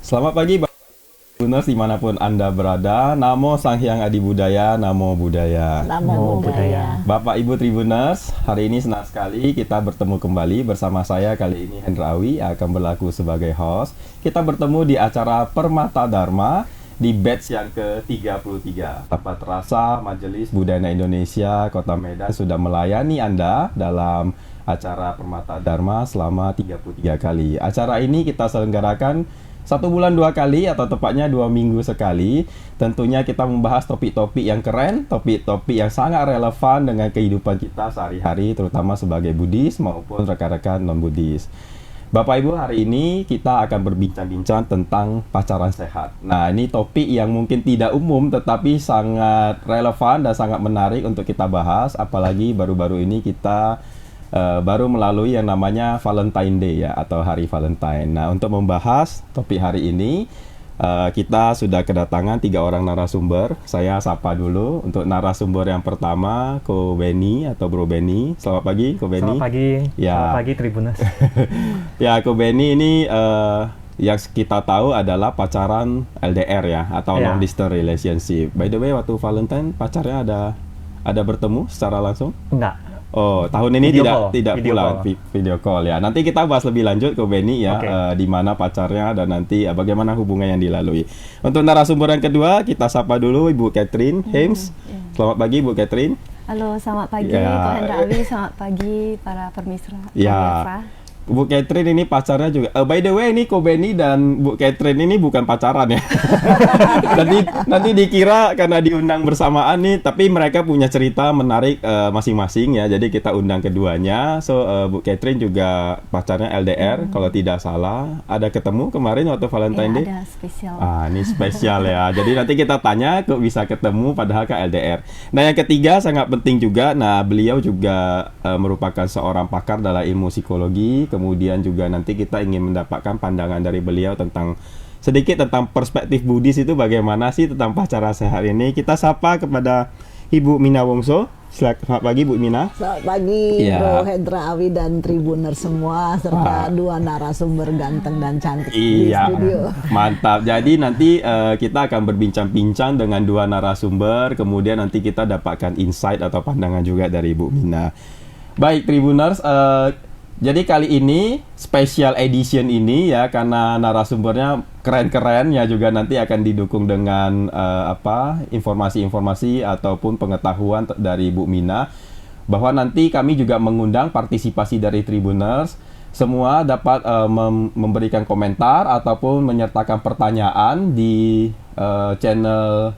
Selamat pagi, Bapak Tribuners dimanapun Anda berada. Namo Sang Hyang Adi Budaya, Namo Budaya. Namo Budaya. Bapak Ibu Tribuners, hari ini senang sekali kita bertemu kembali bersama saya kali ini Hendrawi akan berlaku sebagai host. Kita bertemu di acara Permata Dharma di batch yang ke-33. Tanpa terasa, Majelis Budaya Indonesia Kota Medan sudah melayani Anda dalam acara Permata Dharma selama 33 kali. Acara ini kita selenggarakan 1 bulan 2 kali atau tepatnya 2 minggu sekali. Tentunya kita membahas topik-topik yang keren, topik-topik yang sangat relevan dengan kehidupan kita sehari-hari, terutama sebagai Buddhis maupun rekan-rekan non-Buddhis. Bapak Ibu, hari ini kita akan berbincang-bincang tentang pacaran sehat. Nah, ini topik yang mungkin tidak umum tetapi sangat relevan dan sangat menarik untuk kita bahas. Apalagi baru-baru ini kita baru melalui yang namanya Valentine Day ya, atau Hari Valentine. Nah, untuk membahas topik hari ini, kita sudah kedatangan 3 orang narasumber. Saya sapa dulu. Untuk narasumber yang pertama, Ko Benny atau Bro Benny. Selamat pagi, Ko Benny. Selamat pagi. Ya. Selamat pagi, Tribuners. Ya, Ko Benny ini yang kita tahu adalah pacaran LDR ya, atau long distance relationship. By the way, waktu Valentine pacarnya ada bertemu secara langsung? Enggak. Oh, tahun ini tidak video pula video call ya. Nanti kita bahas lebih lanjut ke Benny ya, di mana pacarnya dan nanti bagaimana hubungan yang dilalui. Untuk narasumber yang kedua, kita sapa dulu Ibu Catherine Hems. Selamat pagi Bu Catherine. Halo, selamat pagi Pak Hendrawi, selamat pagi para permisra. Ya. Bu Catherine ini pacarnya juga. By the way, ini Ko Benny dan Bu Catherine ini bukan pacaran ya. nanti dikira karena diundang bersamaan nih, tapi mereka punya cerita menarik masing-masing ya. Jadi kita undang keduanya. So Bu Catherine juga pacarnya LDR kalau tidak salah. Ada ketemu kemarin waktu Valentine Day? Ada spesial. Ini spesial ya. Jadi nanti kita tanya kok bisa ketemu padahal ke LDR. Nah, yang ketiga sangat penting juga. Nah, beliau juga merupakan seorang pakar dalam ilmu psikologi. Kemudian juga nanti kita ingin mendapatkan pandangan dari beliau sedikit tentang perspektif Buddhis itu bagaimana sih tentang pacaran sehat ini. Kita sapa kepada Ibu Mina Wongso. Selamat pagi Bu Mina. Selamat pagi Bro Hendrawi dan Tribuner semua serta 2 narasumber ganteng dan cantik di studio. Mantap. Jadi nanti kita akan berbincang-bincang dengan 2 narasumber, kemudian nanti kita dapatkan insight atau pandangan juga dari Bu Mina. Baik Tribuners, jadi kali ini special edition ini ya, karena narasumbernya keren-keren ya, juga nanti akan didukung dengan informasi-informasi ataupun pengetahuan dari Bu Mina, bahwa nanti kami juga mengundang partisipasi dari Tribuners. Semua dapat memberikan komentar ataupun menyertakan pertanyaan di channel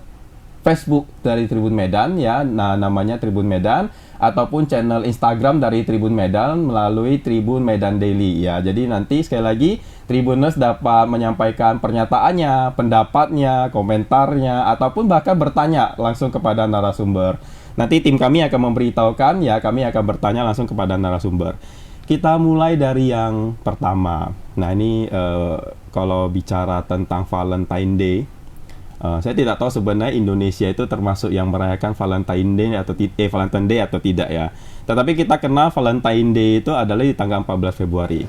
Facebook dari Tribun Medan ya, namanya Tribun Medan, ataupun channel Instagram dari Tribun Medan melalui Tribun Medan Daily ya. Jadi nanti sekali lagi Tribuners dapat menyampaikan pernyataannya, pendapatnya, komentarnya, ataupun bahkan bertanya langsung kepada narasumber. Nanti tim kami akan memberitahukan ya, kami akan bertanya langsung kepada narasumber. Kita mulai dari yang pertama. Nah, ini kalau bicara tentang Valentine Day, saya tidak tahu sebenarnya Indonesia itu termasuk yang merayakan Valentine Day atau tidak ya. Tetapi kita kenal Valentine Day itu adalah di tanggal 14 Februari.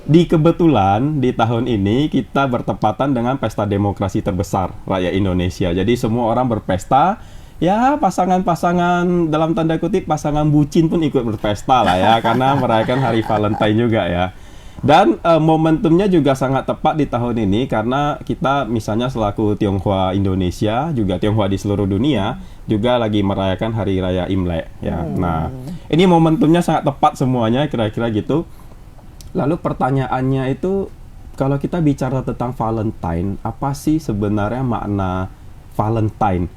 Kebetulan di tahun ini kita bertepatan dengan pesta demokrasi terbesar rakyat Indonesia. Jadi semua orang berpesta. Ya, pasangan-pasangan dalam tanda kutip pasangan bucin pun ikut berpesta lah ya, karena merayakan hari Valentine juga ya. Dan momentumnya juga sangat tepat di tahun ini karena kita misalnya selaku Tionghoa Indonesia, juga Tionghoa di seluruh dunia juga lagi merayakan Hari Raya Imlek ya. Nah, ini momentumnya sangat tepat semuanya kira-kira gitu. Lalu pertanyaannya itu, kalau kita bicara tentang Valentine, apa sih sebenarnya makna Valentine?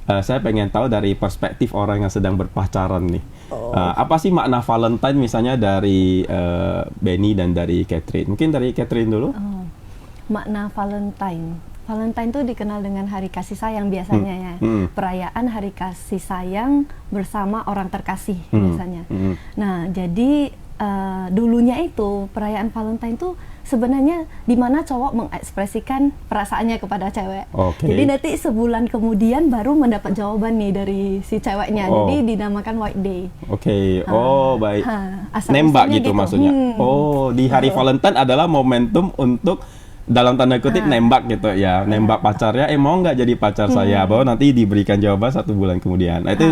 Saya pengen tahu dari perspektif orang yang sedang berpacaran nih. Apa sih makna Valentine misalnya dari Benny dan dari Catherine? Mungkin dari Catherine dulu. Makna Valentine itu dikenal dengan hari kasih sayang biasanya ya. Perayaan hari kasih sayang bersama orang terkasih biasanya. Nah, jadi dulunya itu perayaan Valentine itu sebenarnya di mana cowok mengekspresikan perasaannya kepada cewek. Jadi nanti sebulan kemudian baru mendapat jawaban nih dari si ceweknya. Jadi dinamakan White Day. Baik. Nembak gitu maksudnya. Di hari Valentine adalah momentum untuk dalam tanda kutip nembak gitu ya, nembak pacarnya, mau nggak jadi pacar saya, bahwa nanti diberikan jawaban 1 bulan kemudian. Nah, itu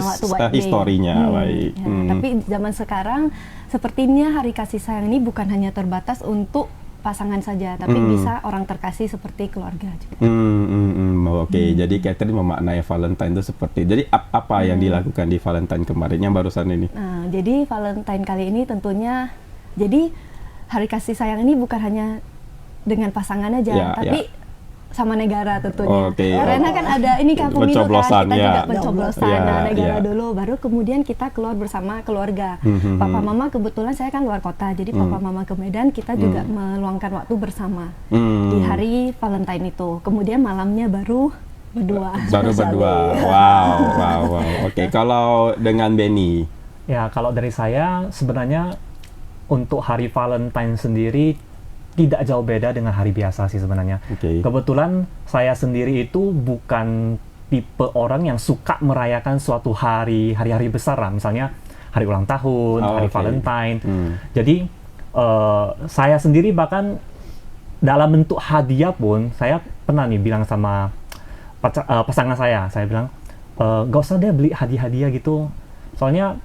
historinya. Baik. Ya, tapi zaman sekarang sepertinya hari kasih sayang ini bukan hanya terbatas untuk pasangan saja, tapi bisa orang terkasih seperti keluarga juga. Oke. Jadi Catherine memaknai Valentine itu seperti, jadi apa yang dilakukan di Valentine kemarin yang barusan ini? Nah, jadi Valentine kali ini tentunya, jadi hari kasih sayang ini bukan hanya dengan pasangan aja, tapi sama negara tentunya. Karena kan ada ini kan pemilu kan, kita juga pencoblosan negara dulu, baru kemudian kita keluar bersama keluarga. Papa mama kebetulan saya kan luar kota, jadi papa mama ke Medan, kita juga meluangkan waktu bersama di hari Valentine itu. Kemudian malamnya baru berdua. Wow. Oke, kalau dengan Benny? Ya, kalau dari saya sebenarnya untuk hari Valentine sendiri tidak jauh beda dengan hari biasa sih sebenarnya. Kebetulan saya sendiri itu bukan tipe orang yang suka merayakan suatu hari-hari besar lah, misalnya hari ulang tahun, hari Valentine. Jadi saya sendiri bahkan dalam bentuk hadiah pun, saya pernah nih bilang sama pasangan saya bilang, gak usah deh beli hadiah-hadiah gitu, soalnya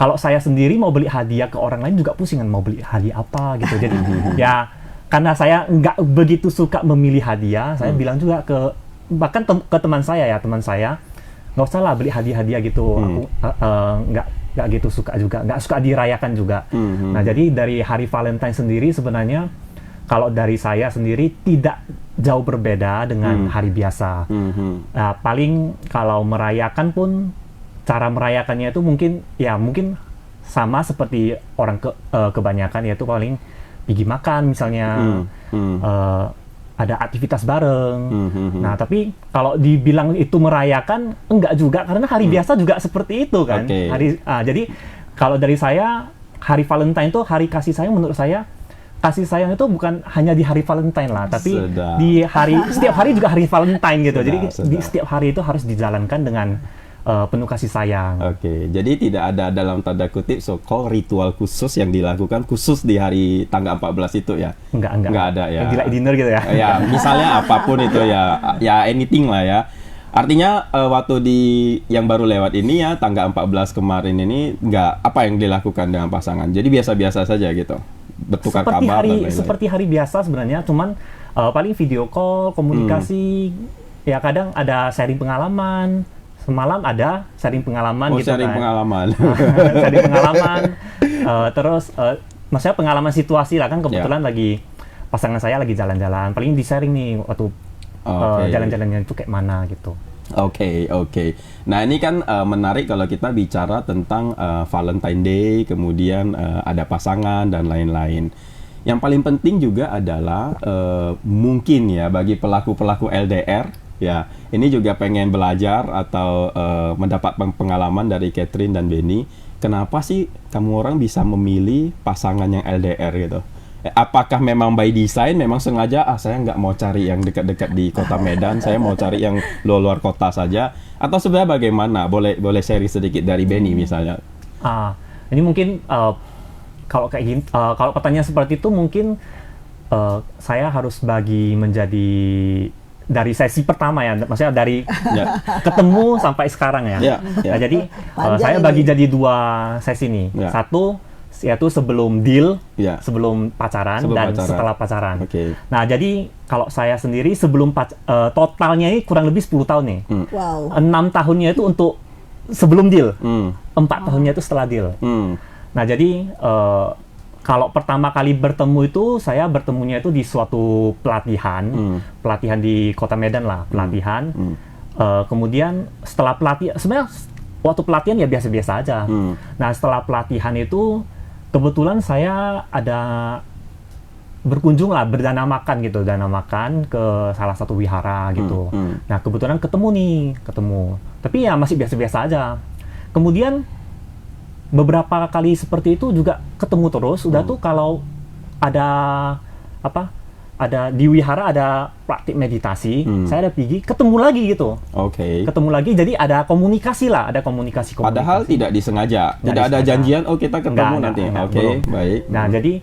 kalau saya sendiri mau beli hadiah ke orang lain juga pusing kan, mau beli hadiah apa gitu. Jadi ya karena saya nggak begitu suka memilih hadiah, saya bilang juga bahkan ke teman saya nggak usah lah beli hadiah-hadiah gitu. Aku nggak gitu suka juga, nggak suka dirayakan juga. Nah, jadi dari hari Valentine sendiri sebenarnya kalau dari saya sendiri tidak jauh berbeda dengan hari biasa. Nah, paling kalau merayakan pun cara merayakannya itu mungkin sama seperti orang kebanyakan, yaitu paling pergi makan misalnya, ada aktivitas bareng. Nah, tapi kalau dibilang itu merayakan enggak juga, karena hari biasa juga seperti itu kan. Jadi kalau dari saya hari Valentine itu hari kasih sayang. Menurut saya kasih sayang itu bukan hanya di hari Valentine lah, tapi di setiap hari juga hari Valentine gitu. Jadi di setiap hari itu harus dijalankan dengan penuh kasih sayang. Jadi tidak ada dalam tanda kutip so-called ritual khusus yang dilakukan khusus di hari tanggal 14 itu ya? Enggak ada ya. Gila dinner gitu ya? Ya, misalnya apapun itu ya anything lah ya. Artinya waktu yang baru lewat ini ya, tanggal 14 kemarin ini, nggak apa yang dilakukan dengan pasangan. Jadi biasa-biasa saja gitu. Bertukar kabar dan lain-lain. Seperti hari biasa sebenarnya, cuman paling video call, komunikasi, ya kadang ada sharing pengalaman. Semalam ada sharing pengalaman gitu sharing kan. Pengalaman. Sharing pengalaman. Terus maksudnya pengalaman situasi lah kan, kebetulan lagi pasangan saya lagi jalan-jalan. Paling di sharing nih waktu jalan-jalannya itu kayak mana gitu. Oke. Nah, ini kan menarik kalau kita bicara tentang Valentine Day, kemudian ada pasangan dan lain-lain. Yang paling penting juga adalah mungkin ya bagi pelaku-pelaku LDR ya, ini juga pengen belajar atau mendapat pengalaman dari Catherine dan Benny. Kenapa sih kamu orang bisa memilih pasangan yang LDR gitu? Apakah memang by design, memang sengaja saya nggak mau cari yang dekat-dekat di kota Medan, saya mau cari yang luar kota saja, atau sebenarnya bagaimana? Boleh share sedikit dari Benny misalnya. Ini mungkin kalau kayak gini, kalau pertanyaan seperti itu mungkin saya harus bagi menjadi dari sesi pertama ya, maksudnya dari ketemu sampai sekarang ya. Nah, jadi saya bagi jadi 2 sesi nih. Satu yaitu sebelum deal, sebelum pacaran dan setelah pacaran. Nah, jadi kalau saya sendiri sebelum totalnya ini kurang lebih 10 tahun nih. 6 tahunnya itu untuk sebelum deal, 4 tahunnya itu setelah deal. Nah, jadi kalau pertama kali bertemu itu, saya bertemunya itu di suatu pelatihan di Kota Medan lah, pelatihan. Kemudian setelah pelatihan, sebenarnya waktu pelatihan ya biasa-biasa aja. Nah, setelah pelatihan itu, kebetulan saya ada berkunjung lah, berdana makan ke salah satu wihara gitu. Nah, kebetulan ketemu. Tapi ya masih biasa-biasa aja. Kemudian beberapa kali seperti itu juga ketemu terus. Udah tuh kalau ada di wihara ada praktik meditasi, saya ada pergi, ketemu lagi gitu. Ketemu lagi, jadi ada komunikasi. Padahal tidak disengaja, tidak ada janjian, kita ketemu nanti. Baik. Nah, jadi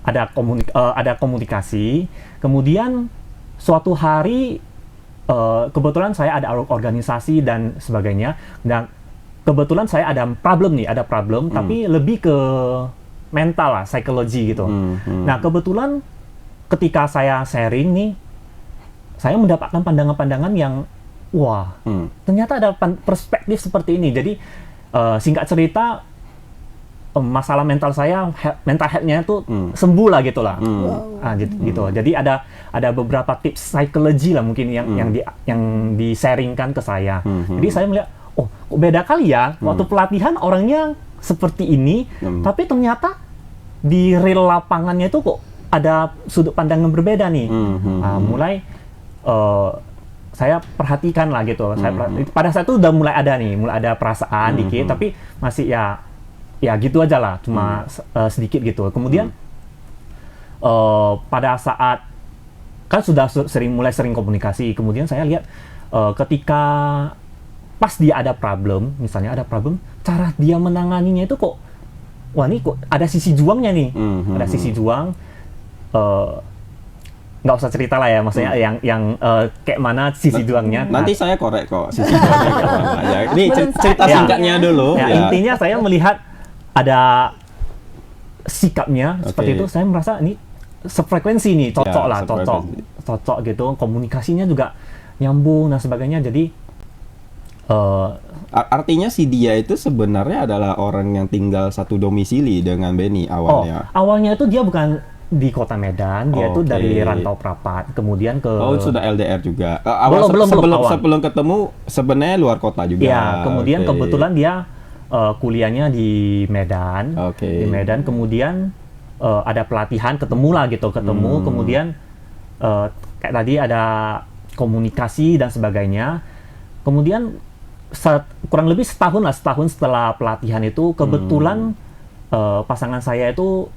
ada komunikasi. Kemudian suatu hari kebetulan saya ada organisasi dan sebagainya, dan kebetulan saya ada problem, tapi lebih ke mental lah, psikologi gitu. Nah, kebetulan ketika saya sharing nih, saya mendapatkan pandangan-pandangan yang wah, ternyata ada perspektif seperti ini. Jadi singkat cerita, masalah mental saya, mental health-nya itu sembuh lah gitu lah. Gitu. Jadi ada beberapa tips psikologi lah mungkin yang di-sharingkan ke saya. Jadi saya melihat, oh, kok beda kali ya, waktu pelatihan orangnya seperti ini, tapi ternyata di real lapangannya itu kok ada sudut pandang yang berbeda nih. Mulai saya perhatikan lah gitu. Pada saat itu udah mulai ada perasaan dikit, tapi masih ya gitu aja lah, cuma sedikit gitu. Kemudian pada saat kan sudah mulai sering komunikasi, kemudian saya lihat ketika pas dia ada problem, misalnya ada problem, cara dia menanganinya itu kok, wah ini kok ada sisi juangnya nih, ada sisi juang. Nggak usah cerita lah ya, maksudnya yang kayak mana sisi juangnya. Nanti saya korek kok sisi juangnya kayak mana. Ya, ini cerita singkatnya dulu. Ya, intinya saya melihat ada sikapnya seperti itu, saya merasa ini sefrekuensi nih, cocok gitu, komunikasinya juga nyambung dan sebagainya. Jadi artinya si dia itu sebenarnya adalah orang yang tinggal satu domisili dengan Benny awalnya. Awalnya itu dia bukan di kota Medan, dia itu dari Rantau Prapat, kemudian ke... sudah LDR juga. Sebelum ketemu sebenarnya luar kota juga. Ya, kemudian kebetulan dia kuliahnya di Medan, di Medan, kemudian ada pelatihan, ketemu, kemudian kayak tadi ada komunikasi dan sebagainya. Kemudian kurang lebih setahun setelah pelatihan itu, kebetulan pasangan saya itu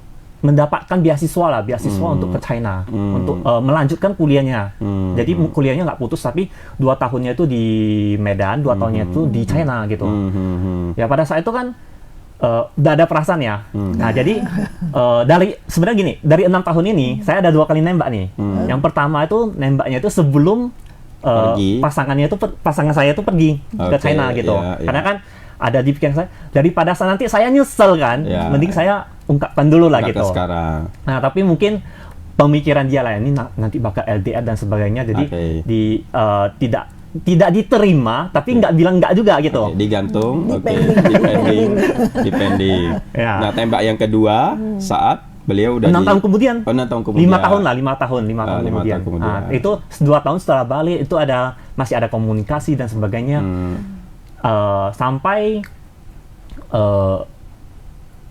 mendapatkan beasiswa untuk ke China, untuk melanjutkan kuliahnya. Jadi kuliahnya nggak putus, tapi 2 tahunnya itu di Medan, 2 tahunnya itu di China gitu. Ya pada saat itu kan udah ada perasaan ya. Nah jadi sebenarnya gini, dari 6 tahun ini saya ada 2 kali nembak nih. Yang pertama itu nembaknya itu sebelum pasangan saya itu pergi ke China gitu. Karena kan ada di pikiran saya, daripada nanti saya nyesel kan, mending saya ungkapkan dulu lah gitu. Sekarang. Nah, tapi mungkin pemikiran dia lah, ini nanti bakal LDR dan sebagainya, jadi tidak diterima, tapi nggak bilang nggak juga gitu. Digantung, depending. Nah, tembak yang kedua saat beliau udah 6 tahun kemudian. 6 tahun kemudian. 5 tahun kemudian. Nah, itu 2 tahun setelah balik itu masih ada komunikasi dan sebagainya. Sampai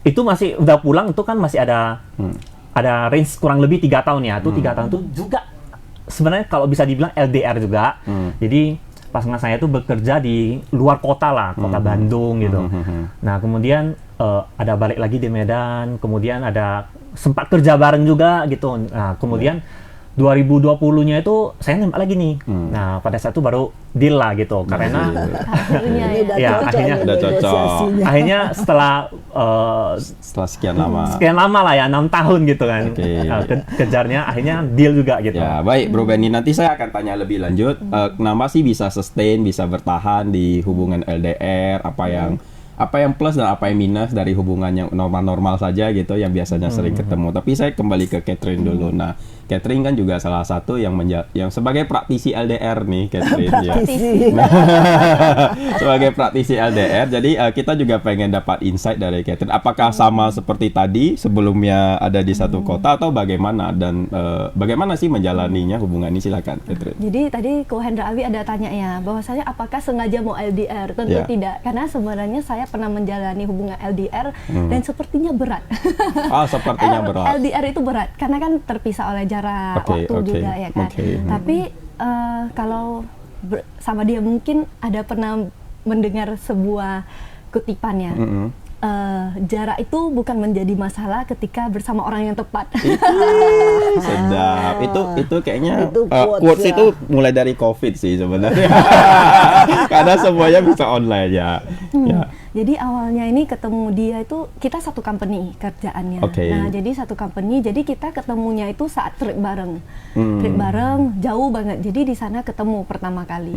itu masih udah pulang itu kan masih ada range kurang lebih 3 tahun ya. Itu 3 tahun itu juga sebenarnya kalau bisa dibilang LDR juga. Jadi pasangan saya itu bekerja di luar kota lah, kota Bandung gitu. Nah, kemudian ada balik lagi di Medan, kemudian ada sempat kerja bareng juga gitu. Nah, kemudian 2020-nya itu saya nembak lagi nih. Nah, pada saat itu baru deal lah gitu. Karena akhirnya setelah sekian lama lah ya, 6 tahun gitu kan. Kejarnya akhirnya deal juga gitu. Ya, baik Bro Benny, nanti saya akan tanya lebih lanjut kenapa sih bisa sustain, bisa bertahan di hubungan LDR, apa yang plus dan apa yang minus dari hubungan yang normal-normal saja gitu, yang biasanya sering ketemu. Tapi saya kembali ke Catherine dulu. Nah, Catherine kan juga salah satu yang sebagai praktisi LDR nih, Catherine. Sebagai praktisi LDR, jadi kita juga pengen dapat insight dari Catherine. Apakah sama seperti tadi sebelumnya ada di satu kota atau bagaimana, dan bagaimana sih menjalaninya hubungan ini? Silakan, Catherine. Jadi tadi Ko Hendra Awi ada tanya ya, bahwasanya apakah sengaja mau LDR? Tentu tidak, karena sebenarnya saya pernah menjalani hubungan LDR dan sepertinya berat. Sepertinya berat. LDR itu berat karena kan terpisah oleh jarak waktu juga ya kan. Tapi kalau sama dia mungkin ada pernah mendengar sebuah kutipannya. Jarak itu bukan menjadi masalah ketika bersama orang yang tepat. Sedap. Itu kayaknya quotes itu mulai dari COVID sih sebenarnya. Karena semuanya bisa online ya. Jadi awalnya ini ketemu dia itu kita satu company kerjaannya. Nah, jadi satu company, jadi kita ketemunya itu saat trip bareng. Trip bareng jauh banget. Jadi di sana ketemu pertama kali.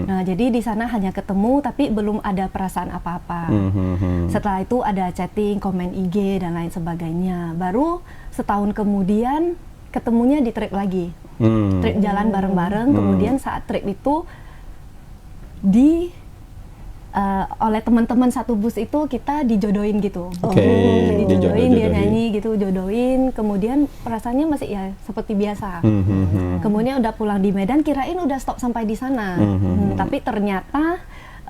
Nah, jadi di sana hanya ketemu tapi belum ada perasaan apa-apa. Setelah itu ada chatting, komen IG dan lain sebagainya. Baru setahun kemudian ketemunya di trip lagi. Trip jalan bareng-bareng, kemudian saat trip itu oleh teman-teman satu bus itu kita dijodohin gitu. Dijodohin, dia nyanyi gitu, jodohin. Kemudian perasaannya masih ya seperti biasa. Kemudian udah pulang di Medan, kirain udah stop sampai di sana. Tapi ternyata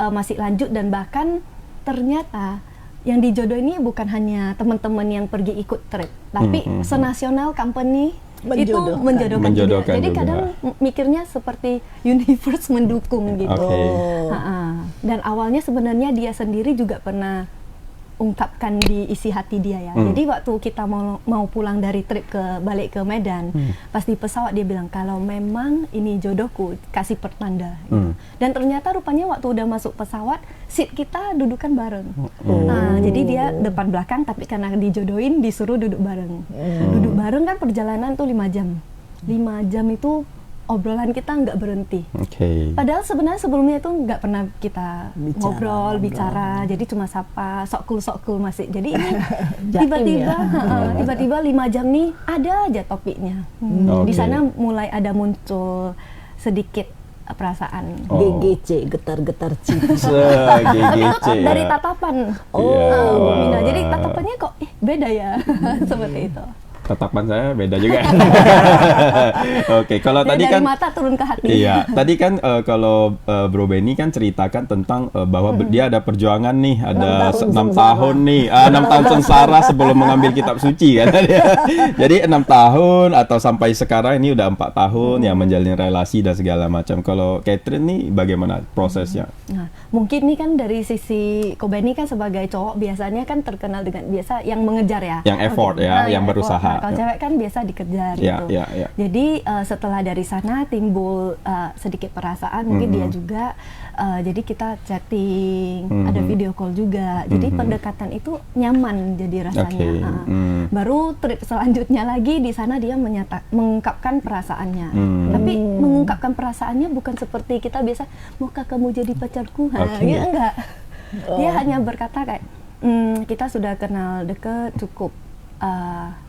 masih lanjut, dan bahkan ternyata yang dijodohin ini bukan hanya teman-teman yang pergi ikut trip, tapi senasional company itu menjodohkan juga. Jadi kadang mikirnya seperti universe mendukung gitu. Dan awalnya sebenarnya dia sendiri juga pernah ungkapkan di isi hati dia ya. Jadi waktu kita mau pulang dari trip balik ke Medan, pas di pesawat dia bilang kalau memang ini jodohku, kasih pertanda. Dan ternyata rupanya waktu udah masuk pesawat, seat kita dudukan bareng. Nah, jadi dia depan belakang, tapi karena dijodohin disuruh duduk bareng. Duduk bareng kan perjalanan tuh 5 jam. 5 jam itu obrolan kita nggak berhenti. Padahal sebenarnya sebelumnya itu nggak pernah kita ngobrol, bicara. Jadi cuma sapa, sok cool masih. Jadi ini tiba-tiba 5 jam nih ada aja topiknya. Di sana mulai ada muncul sedikit perasaan. GGC, getar-getar cinta. GGC dari tatapan. Mina. Jadi tatapannya kok beda ya. Seperti itu. Tatapan saya beda juga. Kalau tadi kan dari mata turun ke hati. Iya, tadi kan kalau Bro Benny kan ceritakan tentang bahwa dia ada perjuangan nih, ada 6 tahun nih, 6 tahun sengsara sebelum mengambil kitab suci kan. Jadi 6 tahun atau sampai sekarang ini udah 4 tahun ya menjalin relasi dan segala macam. Kalau Catherine nih bagaimana prosesnya? Nah, mungkin nih kan dari sisi Ko Benny kan sebagai cowok biasanya kan terkenal dengan biasa yang mengejar ya. Yang effort yang berusaha. Kalau cewek kan biasa dikejar gitu. Jadi setelah dari sana timbul sedikit perasaan, mungkin dia juga. Jadi kita chatting, ada video call juga. Jadi pendekatan itu nyaman jadi rasanya. Baru trip selanjutnya lagi di sana dia mengungkapkan perasaannya. Tapi mengungkapkan perasaannya bukan seperti kita biasa, maukah kamu jadi pacarku? Ya enggak. Dia hanya berkata kayak kita sudah kenal dekat, cukup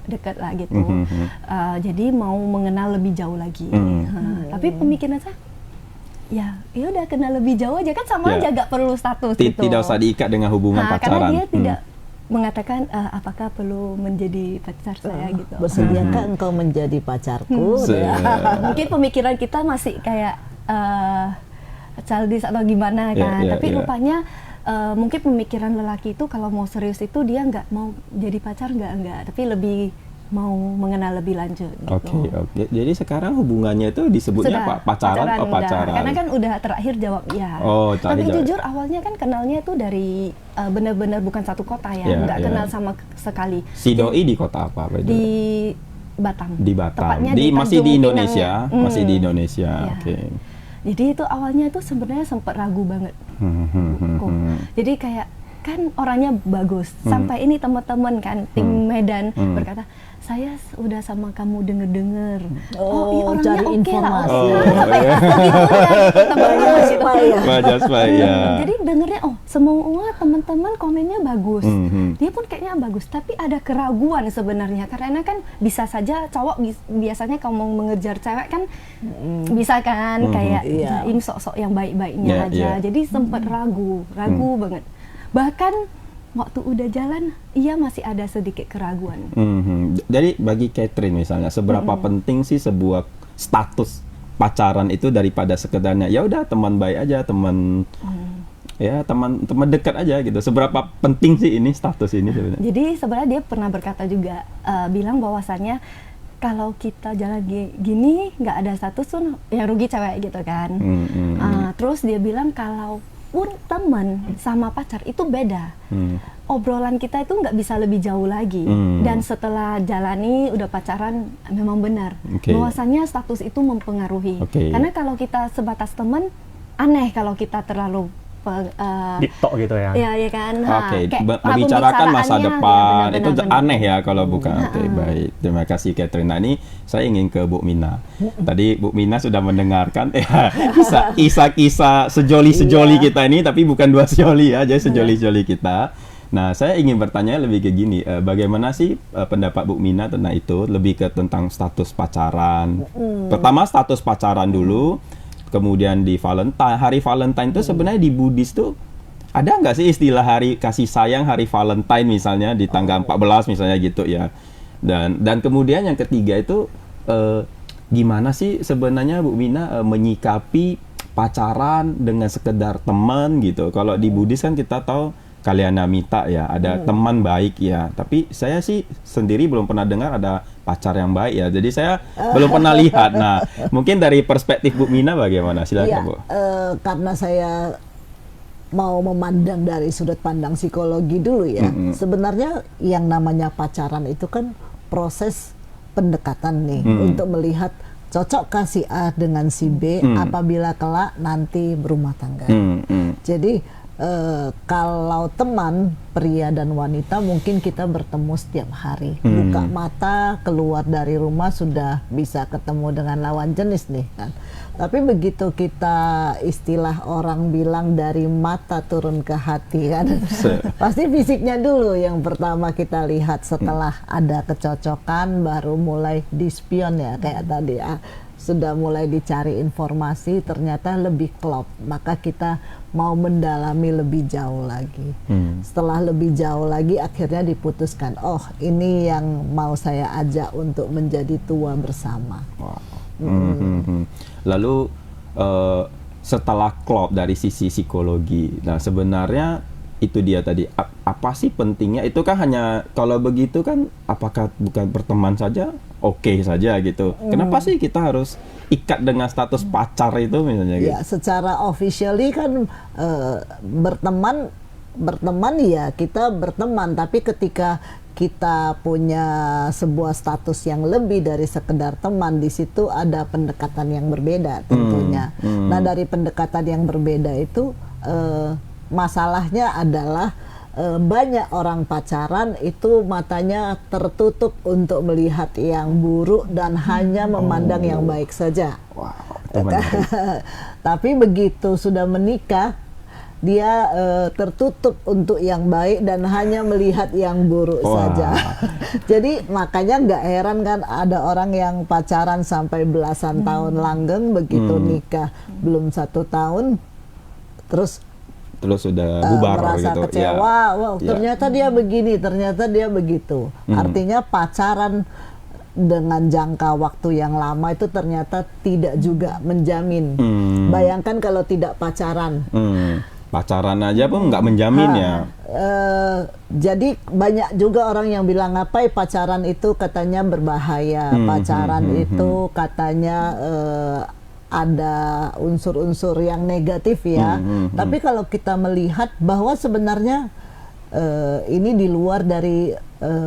dekat lah gitu. Jadi mau mengenal lebih jauh lagi. Tapi pemikiran saya, ya udah kenal lebih jauh aja kan sama aja, gak perlu status gitu. Tidak usah diikat dengan hubungan pacaran. Karena dia tidak mengatakan apakah perlu menjadi pacar saya gitu. Bersediakah engkau menjadi pacarku? Mungkin pemikiran kita masih kayak childish atau gimana kan. Tapi rupanya mungkin pemikiran lelaki itu kalau mau serius itu dia nggak mau jadi pacar, nggak, tapi lebih mau mengenal lebih lanjut gitu. Jadi sekarang hubungannya itu disebutnya Sudah, pacaran atau pacaran? Karena kan udah terakhir jawab ya. Tapi jujur awalnya kan kenalnya itu dari benar-benar bukan satu kota ya, nggak kenal sama sekali. Si doi di kota apa? Di Batam. Di Batam. Tepatnya masih di Indonesia. Masih di Indonesia. Jadi itu awalnya itu sebenarnya sempat ragu banget. Jadi kayak kan orangnya bagus. Sampai ini teman-teman kan tim Medan berkata, saya udah sama kamu denger-denger. Orangnya cari informasi. Jadi dengernya semua teman-teman komennya bagus. Dia pun kayaknya bagus, tapi ada keraguan sebenarnya karena kan bisa saja cowok biasanya kalau mau mengejar cewek kan bisa kan kayak jaim sok-sok yang baik-baiknya aja. Jadi sempat ragu banget. Bahkan waktu udah jalan, ia masih ada sedikit keraguan. Jadi bagi Catherine misalnya, seberapa penting sih sebuah status pacaran itu daripada sekedarnya ya udah teman baik aja, teman ya teman dekat aja gitu. Seberapa penting sih ini status ini sebenarnya? Jadi sebenarnya dia pernah berkata juga, bilang bahwasannya kalau kita jalan gini nggak ada status pun yang rugi cewek gitu kan. Terus dia bilang kalau pun teman sama pacar itu beda. Obrolan kita itu nggak bisa lebih jauh lagi. Dan setelah jalani udah pacaran memang benar bahwasannya status itu mempengaruhi. Karena kalau kita sebatas teman, aneh kalau kita terlalu TikTok gitu ya. Iya kan. Oke, membicarakan masa depan itu aneh ya kalau bukan. Oke, baik. Terima kasih Catherine. Nah, ini saya ingin ke Bu Mina. Tadi Bu Mina sudah mendengarkan kisah-kisah sejoli-sejoli kita ini, tapi bukan dua sejoli ya, jadi sejoli-sejoli kita. Nah, saya ingin bertanya lebih ke gini, bagaimana sih pendapat Bu Mina tentang itu, lebih ke tentang status pacaran. Pertama status pacaran dulu, kemudian di hari Valentine itu sebenarnya di Buddhis tuh ada nggak sih istilah hari kasih sayang, hari Valentine misalnya di tanggal 14 misalnya gitu ya. Dan kemudian yang ketiga itu gimana sih sebenarnya Bu Mina menyikapi pacaran dengan sekedar teman gitu. Kalau di Buddhis kan kita tahu Kalyanamita ya, ada teman baik ya. Tapi saya sih sendiri belum pernah dengar ada pacar yang baik ya. Jadi saya belum pernah lihat. Nah, mungkin dari perspektif Bu Mina bagaimana? Silakan Bu. Karena saya mau memandang dari sudut pandang psikologi dulu ya. Sebenarnya yang namanya pacaran itu kan proses pendekatan nih untuk melihat cocokkah si A dengan si B apabila kelak nanti berumah tangga. Jadi kalau teman pria dan wanita mungkin kita bertemu setiap hari, buka mata keluar dari rumah sudah bisa ketemu dengan lawan jenis nih kan. Tapi begitu kita istilah orang bilang dari mata turun ke hati kan, pasti fisiknya dulu yang pertama kita lihat. Setelah ada kecocokan baru mulai dispion ya, kayak tadi ya. Sudah mulai dicari informasi, ternyata lebih klop, maka kita mau mendalami lebih jauh lagi. Setelah lebih jauh lagi akhirnya diputuskan, oh ini yang mau saya ajak untuk menjadi tua bersama. Lalu setelah klop dari sisi psikologi, nah sebenarnya itu dia tadi, apa sih pentingnya? Itu kan hanya, kalau begitu kan apakah bukan berteman saja oke saja gitu. Kenapa sih kita harus ikat dengan status pacar itu misalnya gitu? Ya, secara officially kan berteman ya kita berteman, tapi ketika kita punya sebuah status yang lebih dari sekedar teman, di situ ada pendekatan yang berbeda tentunya. Nah, dari pendekatan yang berbeda itu masalahnya adalah banyak orang pacaran itu matanya tertutup untuk melihat yang buruk dan hanya memandang yang baik saja. Tapi begitu sudah menikah, dia tertutup untuk yang baik dan hanya melihat yang buruk saja. Jadi makanya nggak heran kan ada orang yang pacaran sampai belasan tahun langgeng, begitu nikah belum 1 tahun terus sudah bubar merasa gitu. kecewa, ternyata dia begini, ternyata dia begitu. Artinya pacaran dengan jangka waktu yang lama itu ternyata tidak juga menjamin. Bayangkan kalau tidak pacaran. Pacaran aja pun nggak menjamin ya. Jadi banyak juga orang yang bilang ngapain pacaran itu katanya berbahaya. Pacaran itu katanya ada unsur-unsur yang negatif ya. Tapi kalau kita melihat bahwa sebenarnya ini di luar dari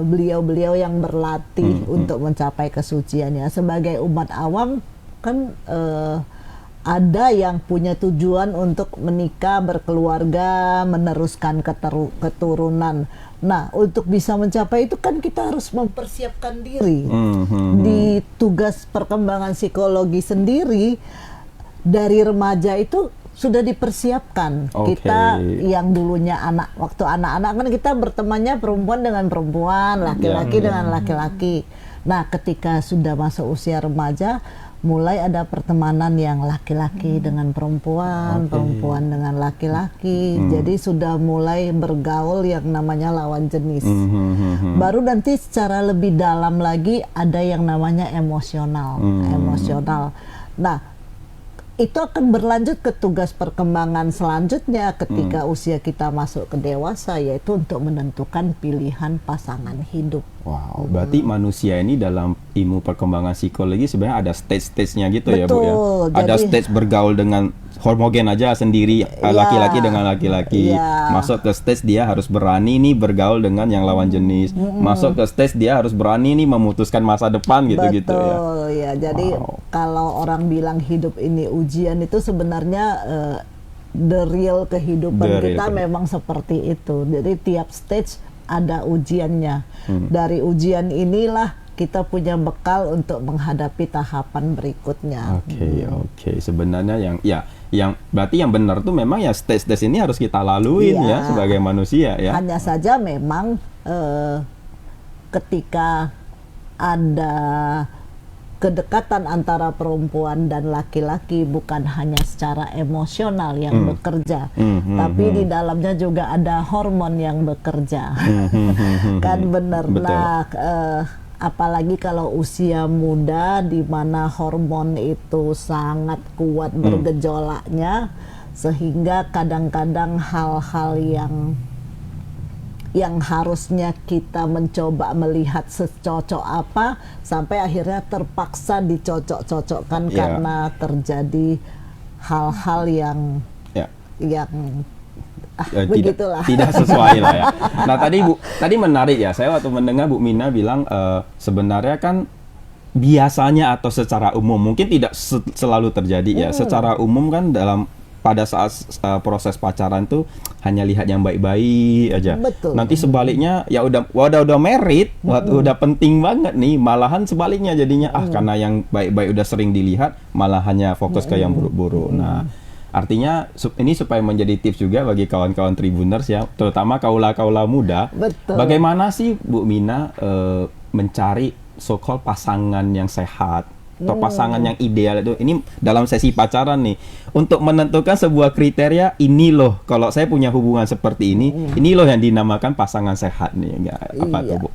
beliau-beliau yang berlatih untuk mencapai kesuciannya. Sebagai umat awam kan ada yang punya tujuan untuk menikah, berkeluarga, meneruskan keturunan. Nah, untuk bisa mencapai itu kan kita harus mempersiapkan diri. Di tugas perkembangan psikologi sendiri, dari remaja itu sudah dipersiapkan. Kita yang dulunya waktu anak-anak kan kita bertemannya perempuan dengan perempuan, laki-laki dengan laki-laki. Nah, ketika sudah masuk usia remaja, mulai ada pertemanan yang laki-laki dengan perempuan, perempuan dengan laki-laki. Jadi sudah mulai bergaul yang namanya lawan jenis. Baru nanti secara lebih dalam lagi ada yang namanya emosional. Nah, itu akan berlanjut ke tugas perkembangan selanjutnya ketika usia kita masuk ke dewasa, yaitu untuk menentukan pilihan pasangan hidup. Wow, berarti manusia ini dalam ilmu perkembangan psikologi sebenarnya ada stage-stage-nya gitu. Betul, ya Bu ya. Ada stage bergaul dengan homogen aja sendiri, laki-laki dengan laki-laki. Masuk ke stage dia harus berani nih bergaul dengan yang lawan jenis. Masuk ke stage dia harus berani nih memutuskan masa depan gitu-gitu ya. Betul ya. Jadi kalau orang bilang hidup ini ujian, itu sebenarnya the real kehidupan kita memang seperti itu. Jadi tiap stage ada ujiannya. Dari ujian inilah kita punya bekal untuk menghadapi tahapan berikutnya. Oke. Sebenarnya yang berarti yang benar tuh memang ya stage-stage ini harus kita laluin ya sebagai manusia ya. Hanya saja memang ketika ada kedekatan antara perempuan dan laki-laki bukan hanya secara emosional yang bekerja, tapi di dalamnya juga ada hormon yang bekerja. Kan benar. Nah, apalagi kalau usia muda di mana hormon itu sangat kuat bergejolaknya, sehingga kadang-kadang hal-hal yang harusnya kita mencoba melihat secocok apa sampai akhirnya terpaksa dicocok-cocokkan karena terjadi hal-hal yang begitulah. Tidak sesuai lah ya. Nah tadi menarik ya, saya waktu mendengar Bu Mina bilang sebenarnya kan biasanya atau secara umum mungkin tidak selalu terjadi ya. Secara umum kan pada saat proses pacaran tuh hanya lihat yang baik-baik aja. Betul. Nanti sebaliknya ya udah married, udah penting banget nih, malahan sebaliknya jadinya karena yang baik-baik udah sering dilihat, malah hanya fokus ke yang buruk-buruk. Nah, artinya ini supaya menjadi tips juga bagi kawan-kawan Tribuners ya, terutama kaula-kaula muda. Betul. Bagaimana sih Bu Mina mencari so-called pasangan yang sehat atau pasangan yang ideal itu? Ini dalam sesi pacaran nih, untuk menentukan sebuah kriteria, ini loh kalau saya punya hubungan seperti ini loh yang dinamakan pasangan sehat nih. Apa tuh Bu?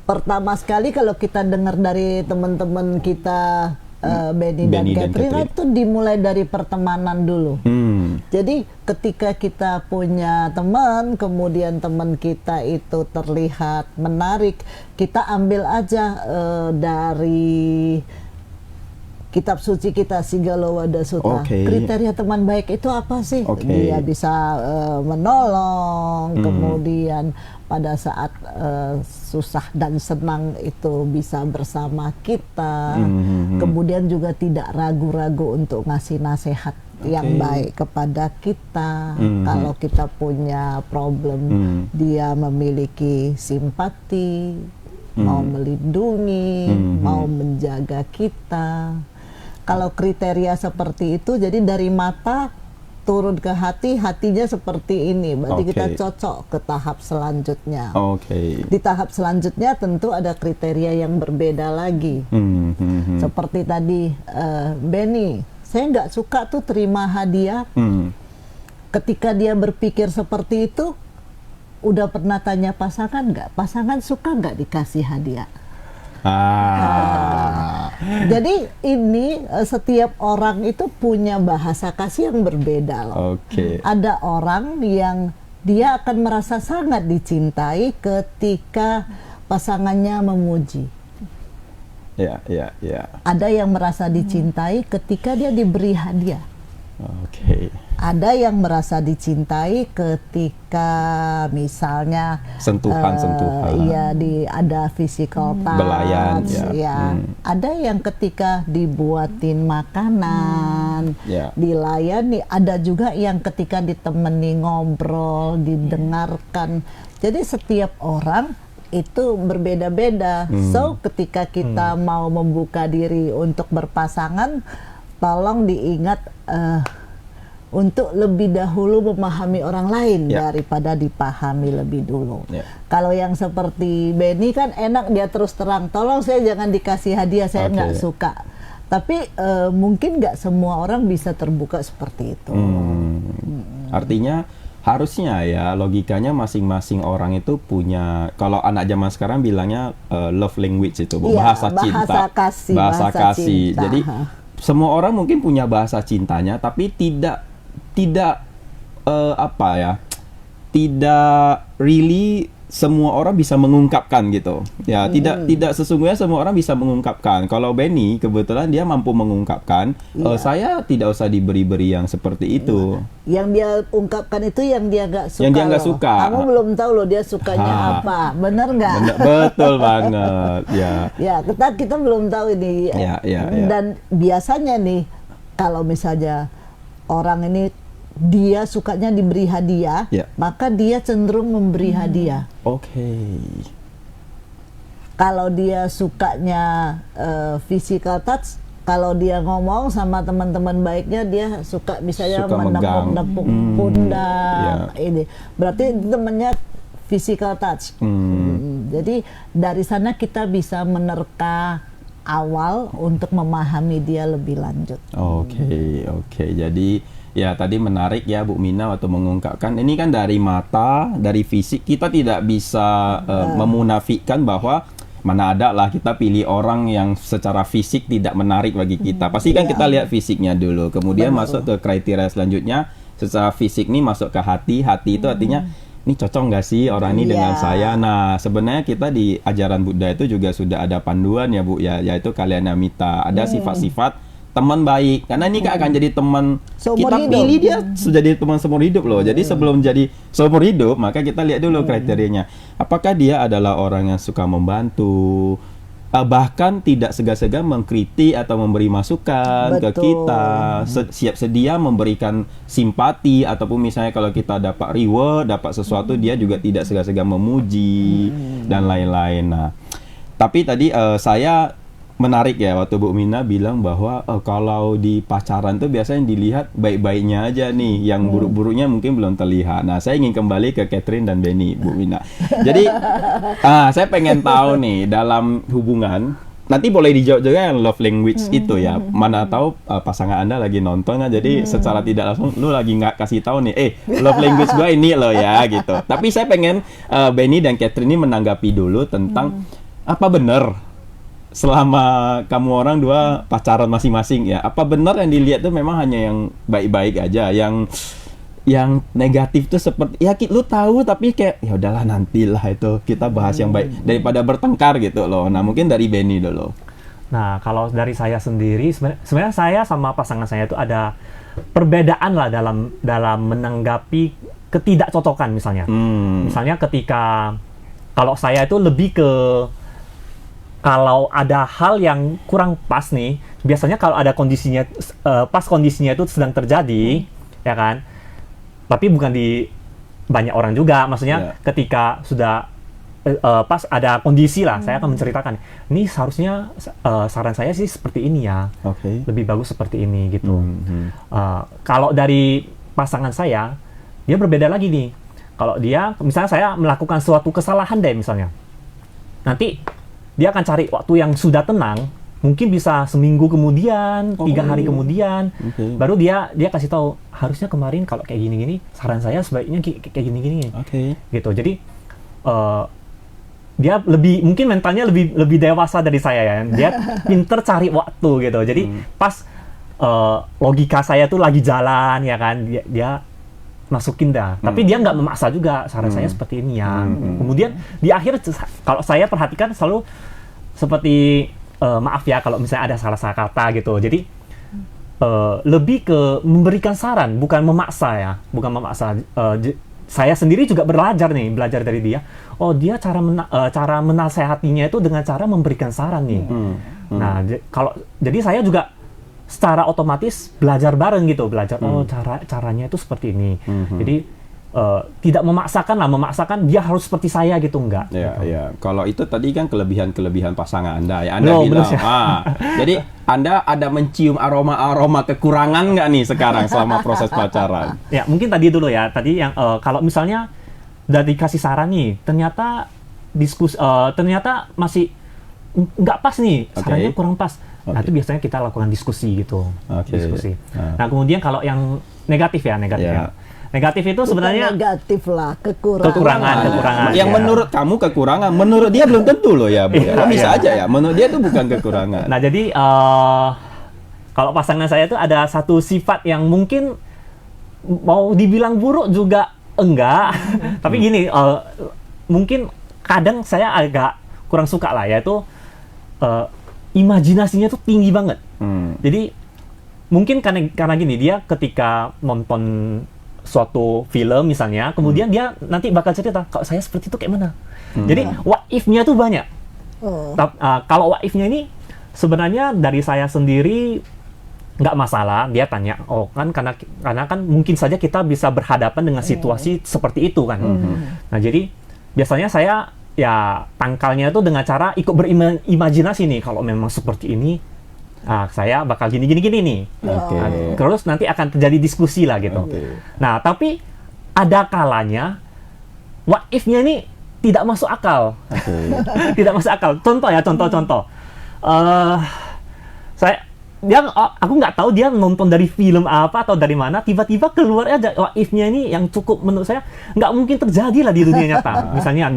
Pertama sekali kalau kita dengar dari teman-teman kita Benny dan Catherine itu dimulai dari pertemanan dulu. Jadi ketika kita punya teman, kemudian teman kita itu terlihat menarik, kita ambil aja dari kitab suci kita Sigalowadah Sutta. Kriteria teman baik itu apa sih? Dia bisa menolong, kemudian pada saat susah dan senang itu bisa bersama kita, kemudian juga tidak ragu-ragu untuk ngasih nasihat yang baik kepada kita. Kalau kita punya problem, dia memiliki simpati, mau melindungi, mau menjaga kita. Kalau kriteria seperti itu, jadi dari mata turun ke hati, hatinya seperti ini, berarti kita cocok ke tahap selanjutnya. Di tahap selanjutnya tentu ada kriteria yang berbeda lagi. Seperti tadi Benny, saya nggak suka tuh terima hadiah. Ketika dia berpikir seperti itu, udah pernah tanya pasangan nggak? Pasangan suka nggak dikasih hadiah? Jadi ini setiap orang itu punya bahasa kasih yang berbeda loh. Ada orang yang dia akan merasa sangat dicintai ketika pasangannya memuji. Ada yang merasa dicintai ketika dia diberi hadiah. Ada yang merasa dicintai ketika misalnya sentuhan. Ada physical touch. Belayan. Ada yang ketika dibuatin makanan, dilayani. Ada juga yang ketika ditemani ngobrol, didengarkan. Jadi setiap orang itu berbeda-beda. So ketika kita mau membuka diri untuk berpasangan, tolong diingat untuk lebih dahulu memahami orang lain daripada dipahami lebih dulu. Kalau yang seperti Benny kan enak, dia terus terang, tolong saya jangan dikasih hadiah, saya nggak suka. Tapi mungkin nggak semua orang bisa terbuka seperti itu. Artinya harusnya ya logikanya masing-masing orang itu punya, kalau anak zaman sekarang bilangnya love language itu, bahasa cinta, bahasa kasih. Jadi semua orang mungkin punya bahasa cintanya, tapi tidak tidak really semua orang bisa mengungkapkan gitu. Ya, tidak sesungguhnya semua orang bisa mengungkapkan. Kalau Benny kebetulan dia mampu mengungkapkan, saya tidak usah diberi-beri yang seperti itu. Yang dia ungkapkan itu yang dia nggak suka. Yang dia nggak suka. Kamu belum tahu loh dia sukanya apa. Bener nggak? Betul banget. Ya, kita belum tahu ini. Dan biasanya nih kalau misalnya orang ini dia sukanya diberi hadiah, maka dia cenderung memberi hadiah. Kalau dia sukanya physical touch, kalau dia ngomong sama teman-teman baiknya, dia suka misalnya menepuk-nepuk pundak, ini berarti temannya physical touch. Jadi dari sana kita bisa menerka awal untuk memahami dia lebih lanjut. Oke. Jadi ya tadi menarik ya Bu Mina waktu mengungkapkan ini kan dari mata, dari fisik kita tidak bisa memunafikan bahwa mana ada lah kita pilih orang yang secara fisik tidak menarik bagi kita. Pasti kan kita lihat fisiknya dulu, kemudian masuk ke kriteria selanjutnya. Secara fisik nih masuk ke hati itu artinya ini cocok nggak sih orang ini dengan saya. Nah sebenarnya kita di ajaran Buddha itu juga sudah ada panduan ya Bu ya, yaitu Kalyanamitta. Ada sifat-sifat teman baik, karena ini akan jadi teman kita pilih, dia sudah jadi teman seumur hidup loh. Jadi sebelum jadi seumur hidup, maka kita lihat dulu kriterianya. Apakah dia adalah orang yang suka membantu, bahkan tidak segan-segan mengkritik atau memberi masukan ke kita, siap sedia memberikan simpati, ataupun misalnya kalau kita dapat reward, dapat sesuatu, dia juga tidak segan-segan memuji dan lain-lain. Nah, tapi tadi saya menarik ya waktu Bu Mina bilang bahwa kalau di pacaran tuh biasanya dilihat baik-baiknya aja nih, yang buruk-buruknya mungkin belum terlihat. Nah, saya ingin kembali ke Catherine dan Benny, Bu Mina. Jadi saya pengen tahu nih dalam hubungan, nanti boleh dijawab juga yang love language itu ya. Mana tahu pasangan Anda lagi nonton kan, jadi secara tidak langsung lu lagi nggak kasih tahu nih, love language gue ini loh ya gitu. Tapi saya pengen Benny dan Catherine ini menanggapi dulu tentang apa benar selama kamu orang dua pacaran masing-masing ya, apa benar yang dilihat tuh memang hanya yang baik-baik aja, yang negatif tuh seperti ya lu tahu tapi kayak ya udahlah nantilah itu kita bahas yang baik daripada bertengkar gitu loh. Nah mungkin dari Benny dulu. Nah kalau dari saya sendiri sebenarnya saya sama pasangan saya itu ada perbedaan lah dalam menanggapi ketidakcocokan misalnya. Misalnya ketika kalau saya itu lebih ke kalau ada hal yang kurang pas nih, biasanya kalau ada kondisinya pas kondisinya itu sedang terjadi, ya kan? Tapi bukan di banyak orang juga, maksudnya ketika sudah pas ada kondisi lah, saya akan menceritakan. Ini seharusnya saran saya sih seperti ini ya, lebih bagus seperti ini gitu. Kalau dari pasangan saya, dia berbeda lagi nih. Kalau dia, misalnya saya melakukan suatu kesalahan deh misalnya, nanti dia akan cari waktu yang sudah tenang, mungkin bisa seminggu kemudian, 3 hari kemudian, baru dia kasih tahu, harusnya kemarin kalau kayak gini-gini, saran saya sebaiknya kayak gini-gini, gitu. Jadi dia mungkin mentalnya lebih dewasa dari saya ya, dia pinter cari waktu gitu. Jadi pas logika saya tuh lagi jalan ya kan, dia masukin dah, tapi dia nggak memaksa juga, saran saya seperti ini ya. Kemudian di akhir kalau saya perhatikan selalu seperti maaf ya kalau misalnya ada salah-salah kata gitu. Jadi lebih ke memberikan saran, bukan memaksa ya, bukan memaksa. Saya sendiri juga belajar dari dia. Oh dia cara menasehatinya itu dengan cara memberikan saran nih. Nah jadi saya juga secara otomatis belajar bareng gitu, caranya itu seperti ini. Jadi tidak memaksakan dia harus seperti saya gitu, enggak. Ya. Kalau itu tadi kan kelebihan pasangan Anda ya. Anda bilang, jadi Anda ada mencium aroma kekurangan nggak nih sekarang selama proses pacaran? Ya mungkin tadi dulu ya. Tadi yang kalau misalnya udah dikasih saran nih, ternyata ternyata masih nggak pas nih, sarannya kurang pas. Nah itu biasanya kita lakukan diskusi gitu. Diskusi. Nah kemudian kalau yang negatif ya. Negatif itu sebenarnya negatif lah, kekurangan. Yang menurut kamu kekurangan, menurut dia belum tentu loh ya, Bu. Bisa aja ya. Menurut dia itu bukan kekurangan. Nah, jadi kalau pasangan saya itu ada satu sifat yang mungkin mau dibilang buruk juga enggak. Tapi gini, mungkin kadang saya agak kurang suka lah, yaitu imajinasinya tuh tinggi banget. Jadi mungkin karena gini, dia ketika nonton suatu film misalnya, kemudian dia nanti bakal cerita, kalau saya seperti itu kayak mana. Jadi what if-nya tuh banyak. Kalau what if-nya ini sebenarnya dari saya sendiri nggak masalah, dia tanya, oh kan karena kan mungkin saja kita bisa berhadapan dengan situasi seperti itu kan. Nah jadi biasanya saya ya tangkalnya itu dengan cara ikut berimajinasi nih, kalau memang seperti ini, saya bakal gini nih. Nah, terus nanti akan terjadi diskusi lah gitu. Nah tapi ada kalanya what if-nya ini tidak masuk akal. Tidak masuk akal. Contoh. Aku nggak tahu dia nonton dari film apa atau dari mana, tiba-tiba keluar aja what if-nya ini yang cukup menurut saya nggak mungkin terjadi lah di dunia nyata. Misalnya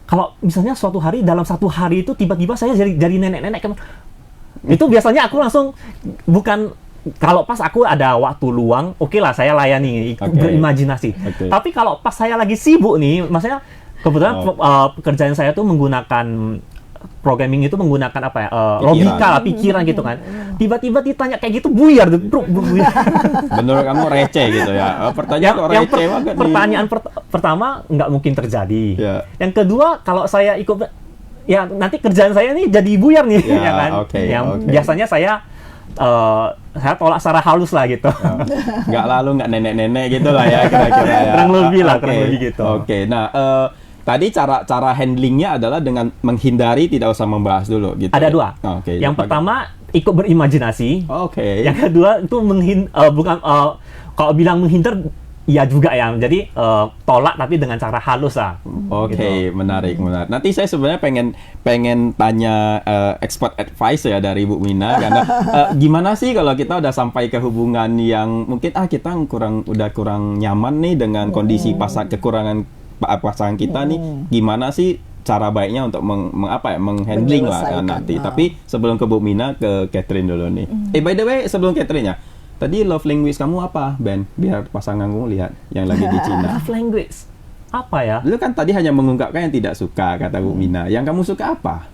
kalau misalnya suatu hari, dalam satu hari itu tiba-tiba saya jadi nenek-nenek, itu biasanya aku langsung kalau pas aku ada waktu luang, oke lah saya layani, berimajinasi. Tapi kalau pas saya lagi sibuk nih, maksudnya kebetulan pekerjaan saya tuh menggunakan programming, itu menggunakan apa ya, logika lah, pikiran gitu kan. Tiba-tiba ditanya kayak gitu, buyar. Menurut kamu receh gitu ya? Pertanyaan receh banget. Pertanyaan pertama nggak mungkin terjadi. Yang kedua, kalau saya ikut, ya nanti kerjaan saya nih jadi buyar nih, ya kan? Biasanya saya tolak secara halus lah gitu. Nggak nenek-nenek gitu lah ya, kira-kira ya. Kurang lebih gitu. Nah, tadi cara handlingnya adalah dengan menghindari, tidak usah membahas dulu gitu. Ada dua. Yang pertama ikut berimajinasi. Yang kedua itu kalau bilang menghindar, iya juga ya. Jadi tolak tapi dengan cara halus lah. Gitu. Menarik. Nanti saya sebenarnya pengen tanya expert advice ya dari Bu Mina, karena gimana sih kalau kita udah sampai ke hubungan yang mungkin kita udah kurang nyaman nih dengan kondisi kekurangan pasangan kita nih, gimana sih cara baiknya untuk menghandling lah nanti. Tapi sebelum ke Bu Mina, ke Catherine dulu nih. By the way, sebelum Catherine ya, tadi love language kamu apa, Ben? Biar pasangan kamu lihat yang lagi di Cina. Love language apa ya? Lu kan tadi hanya mengungkapkan yang tidak suka, kata Bu Mina. Yang kamu suka apa?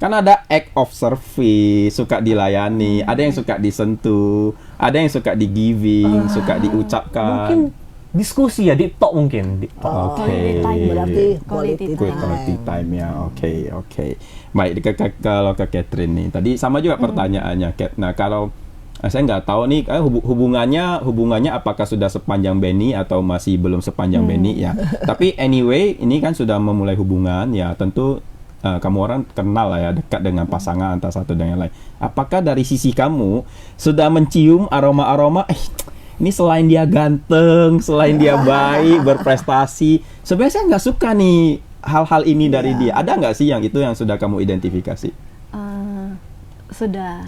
Kan ada act of service, suka dilayani, ada yang suka disentuh, ada yang suka di giving, suka diucapkan. Mungkin diskusi ya, di talk mungkin. Quality time, berarti quality time ya. Oke. Baik, kalau ke Catherine nih, tadi sama juga pertanyaannya, Cat. Nah, kalau saya nggak tahu nih hubungannya apakah sudah sepanjang Benny atau masih belum sepanjang Benny ya. Tapi anyway, ini kan sudah memulai hubungan ya, tentu kamu orang kenal lah ya, dekat dengan pasangan antara satu dengan yang lain. Apakah dari sisi kamu sudah mencium aroma-aroma ini selain dia ganteng, selain dia baik, berprestasi, sebenarnya saya nggak suka nih hal-hal ini dari dia. Ada nggak sih yang sudah kamu identifikasi? Sudah.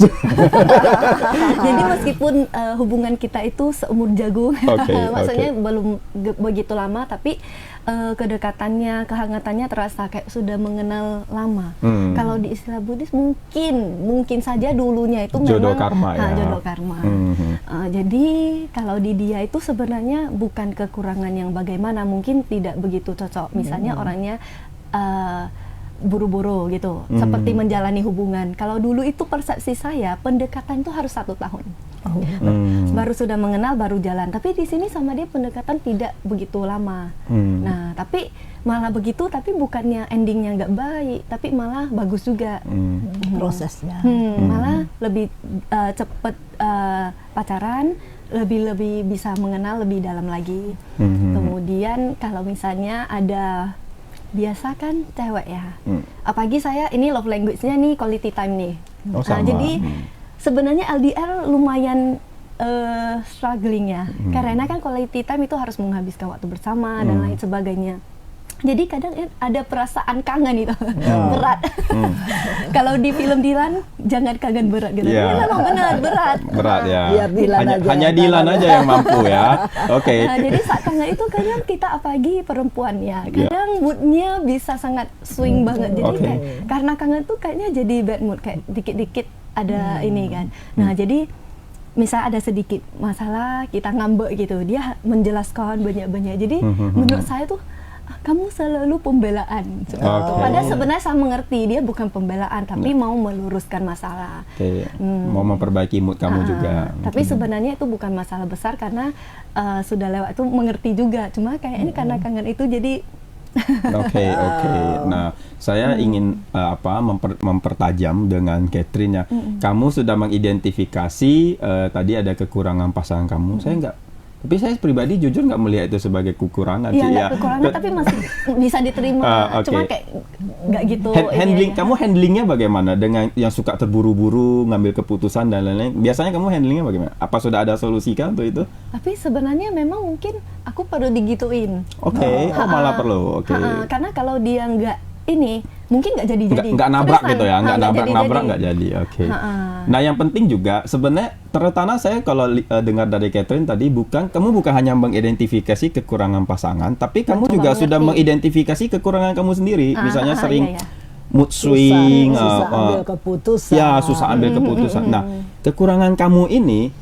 Jadi meskipun hubungan kita itu seumur jagung, maksudnya belum begitu lama, tapi kedekatannya, kehangatannya terasa kayak sudah mengenal lama. Kalau di istilah Buddhis mungkin saja dulunya itu jodoh memang karma, jodoh karma. Jadi kalau di dia itu sebenarnya bukan kekurangan yang bagaimana, mungkin tidak begitu cocok. Misalnya orangnya buru-buru gitu, seperti menjalani hubungan. Kalau dulu itu persepsi saya, pendekatan itu harus 1 tahun. Baru sudah mengenal, baru jalan. Tapi di sini sama dia pendekatan tidak begitu lama. Nah, tapi malah begitu, tapi bukannya endingnya nggak baik, tapi malah bagus juga prosesnya. Malah lebih cepat pacaran, lebih bisa mengenal lebih dalam lagi. Kemudian kalau misalnya ada, biasa kan cewek ya, apalagi saya ini love language-nya nih quality time nih. Jadi sebenarnya LDR lumayan struggling ya, karena kan quality time itu harus menghabiskan waktu bersama dan lain sebagainya. Jadi kadang ada perasaan kangen itu berat. Kalau di film Dilan jangan kangen berat gitu. Ini memang benar berat ya. Biar Dilan aja. Hanya Dilan aja yang mampu ya. Nah, jadi saat kangen itu kadang kita apalagi perempuan ya, kadang moodnya bisa sangat swing banget. Jadi kayak, karena kangen tuh kayaknya jadi bad mood, kayak dikit-dikit ada ini kan. Nah, jadi misal ada sedikit masalah kita ngambek gitu, dia menjelaskan banyak-banyak. Jadi menurut saya tuh kamu selalu pembelaan. Padahal sebenarnya saya mengerti dia bukan pembelaan, tapi mau meluruskan masalah. Mau memperbaiki mood kamu juga. Tapi sebenarnya itu bukan masalah besar karena sudah lewat itu, mengerti juga. Cuma kayak ini karena kangen itu jadi Oke. Nah, saya ingin mempertajam dengan Catherine ya. Kamu sudah mengidentifikasi tadi ada kekurangan pasangan kamu. Saya enggak. Tapi saya pribadi jujur nggak melihat itu sebagai kekurangan Iya, sih. nggak kekurangan tapi masih bisa diterima. Okay. Cuma kayak nggak gitu. Kamu handlingnya bagaimana dengan yang suka terburu-buru ngambil keputusan dan lain-lain? Biasanya kamu handlingnya bagaimana? Apa sudah ada solusi kan untuk itu? Tapi sebenarnya memang mungkin aku perlu digituin. Oke. Malah perlu. Oke. Karena kalau dia nggak ini, mungkin nggak jadi-jadi. Nggak nabrak Seriusan. gitu ya, nggak nabrak nggak jadi. Oke. Nah, yang penting juga sebenarnya terutama saya kalau dengar dari Catherine tadi kamu bukan hanya mengidentifikasi kekurangan pasangan, tapi kamu juga sudah mengidentifikasi kekurangan kamu sendiri. Misalnya sering mood swing, susah ambil keputusan. Ya, susah ambil keputusan. Nah, kekurangan kamu ini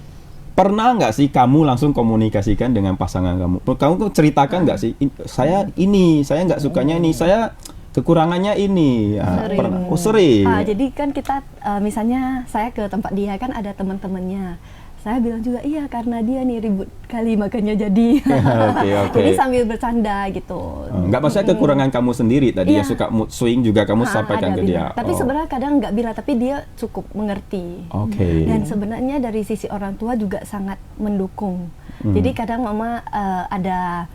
pernah nggak sih kamu langsung komunikasikan dengan pasangan kamu? Kamu ceritakan nggak sih, saya nggak sukanya ini, saya kekurangannya ini. Pernah? Sering. Jadi kan kita misalnya saya ke tempat dia kan ada teman-temannya. Saya bilang juga iya karena dia nih ribut kali makanya jadi. Okay. Jadi sambil bercanda gitu. Nggak maksudnya kekurangan kamu sendiri tadi ya suka mood swing juga kamu sampaikan ke dia. Tapi sebenarnya kadang nggak bilang tapi dia cukup mengerti. Oke. Dan sebenarnya dari sisi orang tua juga sangat mendukung. Jadi kadang mama ada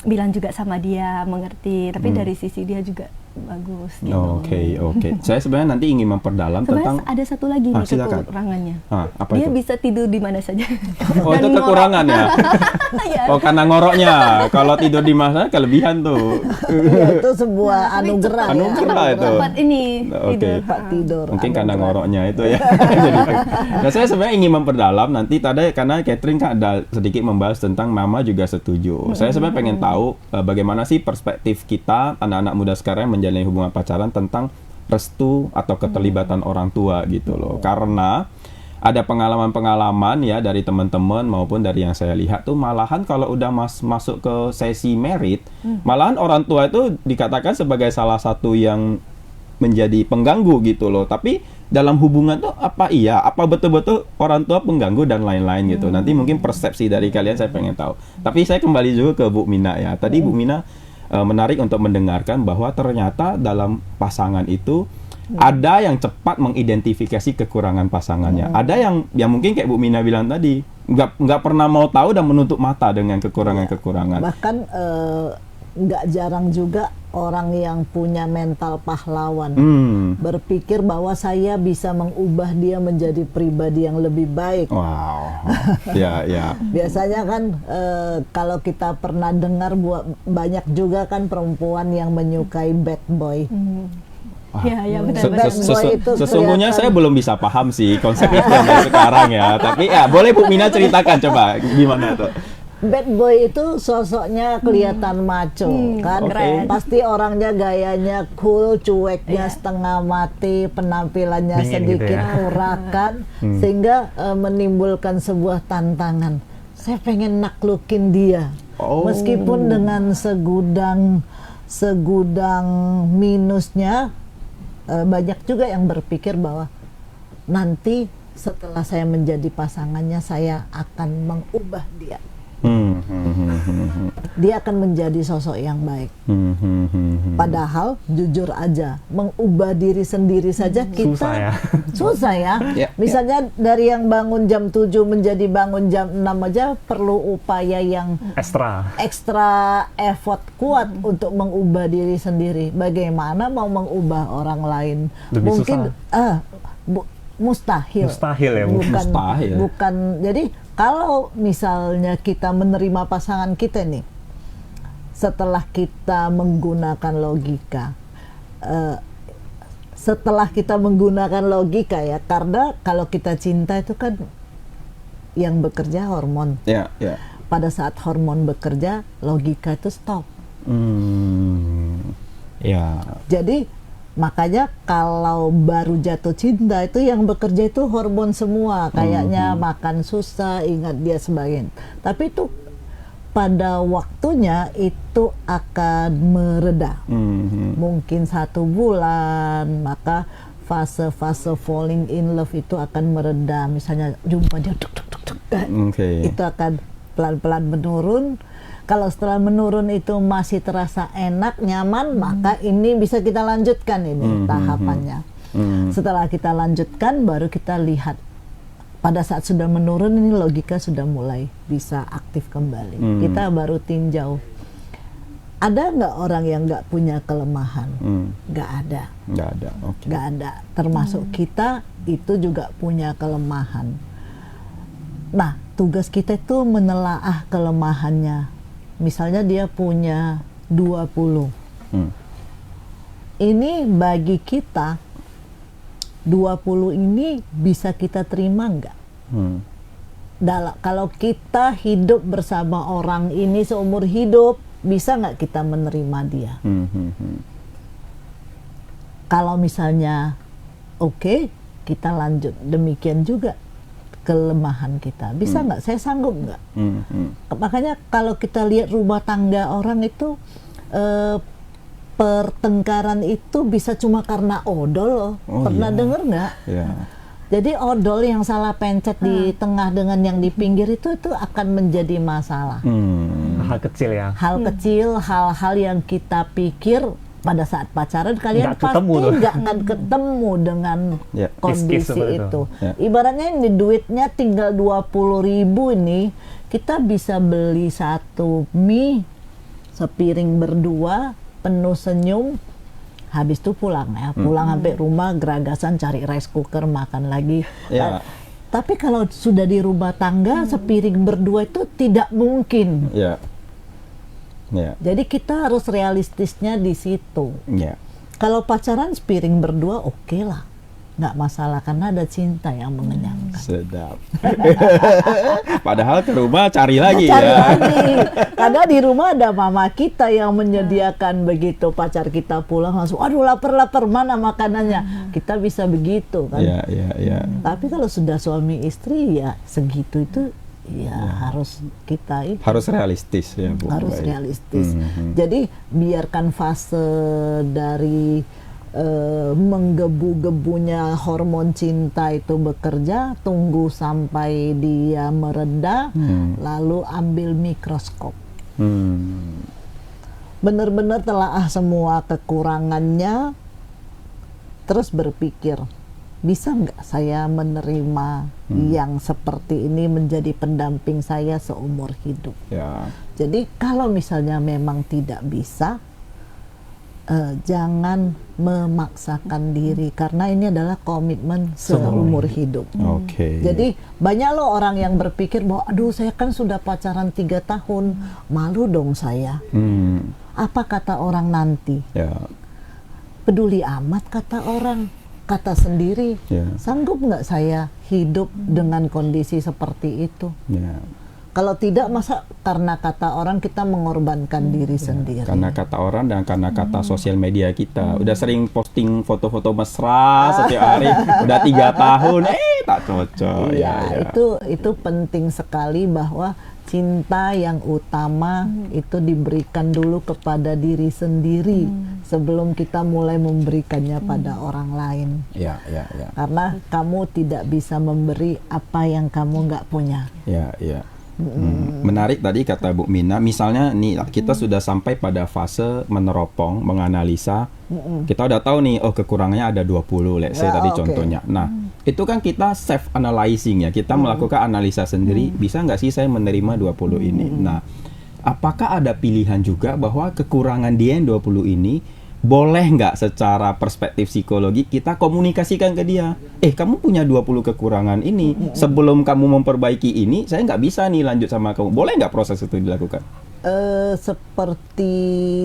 bilang juga sama dia mengerti, tapi dari sisi dia juga bagus gitu. Oke. Saya sebenarnya nanti ingin memperdalam tentang ada satu lagi nih kekurangannya. Apa dia itu? bisa tidur di mana saja. Oh, itu kekurangan ya? Oh, karena ngoroknya. Kalau tidur di mana kelebihan tuh. Ya, itu sebuah anugerah. Anugerah itu. Tempat ini tidur. Mungkin karena ngoroknya itu ya. Nah, saya sebenarnya ingin memperdalam nanti tadi karena Catherine kan ada sedikit membahas tentang mama juga setuju. Saya sebenarnya pengen tahu bagaimana sih perspektif kita anak-anak muda sekarang menjalani hubungan pacaran tentang restu atau keterlibatan orang tua gitu loh. Karena ada pengalaman-pengalaman ya dari teman-teman maupun dari yang saya lihat tuh malahan kalau udah masuk ke sesi merit, malahan orang tua itu dikatakan sebagai salah satu yang menjadi pengganggu gitu loh. Tapi dalam hubungan tuh apa betul-betul orang tua pengganggu dan lain-lain gitu. Nanti mungkin persepsi dari kalian saya pengen tahu. Tapi saya kembali juga ke Bu Mina ya. Tadi Bu Mina menarik untuk mendengarkan bahwa ternyata dalam pasangan itu ada yang cepat mengidentifikasi kekurangan pasangannya. Ada yang mungkin kayak Bu Mina bilang tadi nggak pernah mau tahu dan menutup mata dengan kekurangan-kekurangan. Bahkan nggak jarang juga orang yang punya mental pahlawan berpikir bahwa saya bisa mengubah dia menjadi pribadi yang lebih baik. Wow. Ya. Biasanya kan kalau kita pernah dengar banyak juga kan perempuan yang menyukai bad boy. Ya benar. Sesungguhnya saya belum bisa paham sih konsep itu sampai sekarang ya. Tapi ya boleh Bu Mina ceritakan coba gimana tuh. Bad boy itu sosoknya kelihatan maco kan, pasti orangnya gayanya cool, cueknya setengah mati, penampilannya sedikit urakan, sehingga menimbulkan sebuah tantangan. Saya pengen naklukin dia, meskipun dengan segudang minusnya. Banyak juga yang berpikir bahwa nanti setelah saya menjadi pasangannya saya akan mengubah dia. Dia akan menjadi sosok yang baik. Padahal jujur aja mengubah diri sendiri saja kita susah ya. Misalnya dari yang bangun jam 7 menjadi bangun jam 6 aja perlu upaya yang ekstra effort kuat untuk mengubah diri sendiri. Bagaimana mau mengubah orang lain? Mungkin mustahil ya, bukan. Jadi kalau misalnya kita menerima pasangan kita nih, setelah kita menggunakan logika, ya, karena kalau kita cinta itu kan yang bekerja hormon. Pada saat hormon bekerja, logika itu stop. Jadi makanya kalau baru jatuh cinta itu yang bekerja itu hormon semua, kayaknya makan susah, ingat dia sebagainya. Tapi itu pada waktunya itu akan mereda. Mungkin 1 bulan, maka fase-fase falling in love itu akan mereda. Misalnya jumpa dia itu akan pelan-pelan menurun. Kalau setelah menurun itu masih terasa enak, nyaman, maka ini bisa kita lanjutkan ini tahapannya. Setelah kita lanjutkan, baru kita lihat pada saat sudah menurun ini logika sudah mulai bisa aktif kembali. Kita baru tinjau. Ada nggak orang yang nggak punya kelemahan? Nggak ada. Nggak ada. Okay. Nggak ada. Termasuk kita itu juga punya kelemahan. Nah, tugas kita itu menelaah kelemahannya. Misalnya dia punya 20. Ini bagi kita 20 ini bisa kita terima nggak? Kalau kita hidup bersama orang ini seumur hidup, bisa nggak kita menerima dia? Kalau misalnya oke, kita lanjut. Demikian juga kelemahan kita. Bisa nggak? Saya sanggup nggak? Makanya kalau kita lihat rumah tangga orang itu, pertengkaran itu bisa cuma karena odol loh. Pernah dengar nggak? Jadi odol yang salah pencet di tengah dengan yang di pinggir itu akan menjadi masalah. Hal kecil ya. Hal kecil, hal-hal yang kita pikir pada saat pacaran kalian pasti nggak ketemu dengan kondisi itu. Ibaratnya ini duitnya tinggal 20.000 ini, kita bisa beli satu mie sepiring berdua penuh senyum. Habis itu pulang sampai rumah geragasan cari rice cooker makan lagi. Tapi kalau sudah di rumah tangga sepiring berdua itu tidak mungkin. Jadi kita harus realistisnya di situ. Kalau pacaran sepiring berdua oke lah, nggak masalah karena ada cinta yang mengenyangkan. Sedap. Padahal ke rumah cari lagi Karena di rumah ada mama kita yang menyediakan begitu. Pacar kita pulang langsung, aduh lapar mana makanannya. Kita bisa begitu kan. Tapi kalau sudah suami istri ya segitu itu harus kita itu. Harus realistis ya Bu. Harus realistis. Jadi biarkan fase dari menggebu-gebunya hormon cinta itu bekerja, tunggu sampai dia mereda, lalu ambil mikroskop. Benar-benar telaah semua kekurangannya, terus berpikir, bisa nggak saya menerima yang seperti ini menjadi pendamping saya seumur hidup? Jadi kalau misalnya memang tidak bisa, jangan memaksakan diri karena ini adalah komitmen seumur hidup. Jadi banyak loh orang yang berpikir bahwa aduh saya kan sudah pacaran 3 tahun, malu dong saya. Apa kata orang nanti? Peduli amat kata orang, kata sendiri. Sanggup nggak saya hidup dengan kondisi seperti itu? Kalau tidak, masa karena kata orang kita mengorbankan diri sendiri? Karena kata orang dan karena kata sosial media kita. Udah sering posting foto-foto mesra setiap hari. Udah 3 tahun, tak cocok. Itu penting sekali bahwa cinta yang utama itu diberikan dulu kepada diri sendiri sebelum kita mulai memberikannya pada orang lain. Karena kamu tidak bisa memberi apa yang kamu nggak punya. Menarik tadi kata Bu Mina, misalnya nih kita sudah sampai pada fase meneropong, menganalisa, kita udah tahu nih, kekurangannya ada 20, let's say tadi contohnya. Nah, itu kan kita self analyzing ya, kita melakukan analisa sendiri, bisa nggak sih saya menerima 20 ini? Nah, apakah ada pilihan juga bahwa kekurangan dia yang 20 ini boleh nggak secara perspektif psikologi kita komunikasikan ke dia, kamu punya 20 kekurangan ini, sebelum kamu memperbaiki ini, saya nggak bisa nih lanjut sama kamu. Boleh nggak proses itu dilakukan? Seperti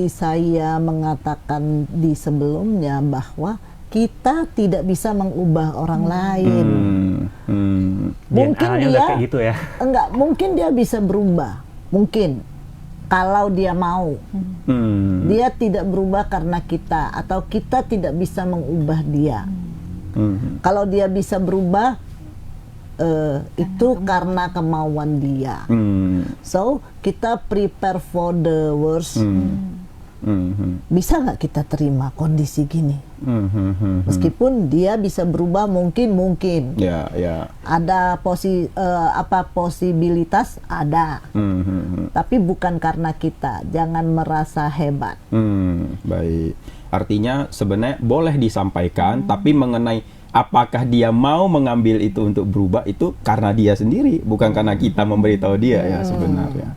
saya mengatakan di sebelumnya bahwa kita tidak bisa mengubah orang lain. Mungkin dia kayak gitu ya. Mungkin dia bisa berubah. Mungkin kalau dia mau. Dia tidak berubah karena kita, atau kita tidak bisa mengubah dia. Kalau dia bisa berubah, itu karena kemauan dia. So kita prepare for the worst. Bisa nggak kita terima kondisi gini? Meskipun dia bisa berubah, mungkin ada posibilitas ada, tapi bukan karena kita. Jangan merasa hebat. Baik, artinya sebenarnya boleh disampaikan, tapi mengenai apakah dia mau mengambil itu untuk berubah, itu karena dia sendiri, bukan karena kita memberitahu dia ya sebenarnya.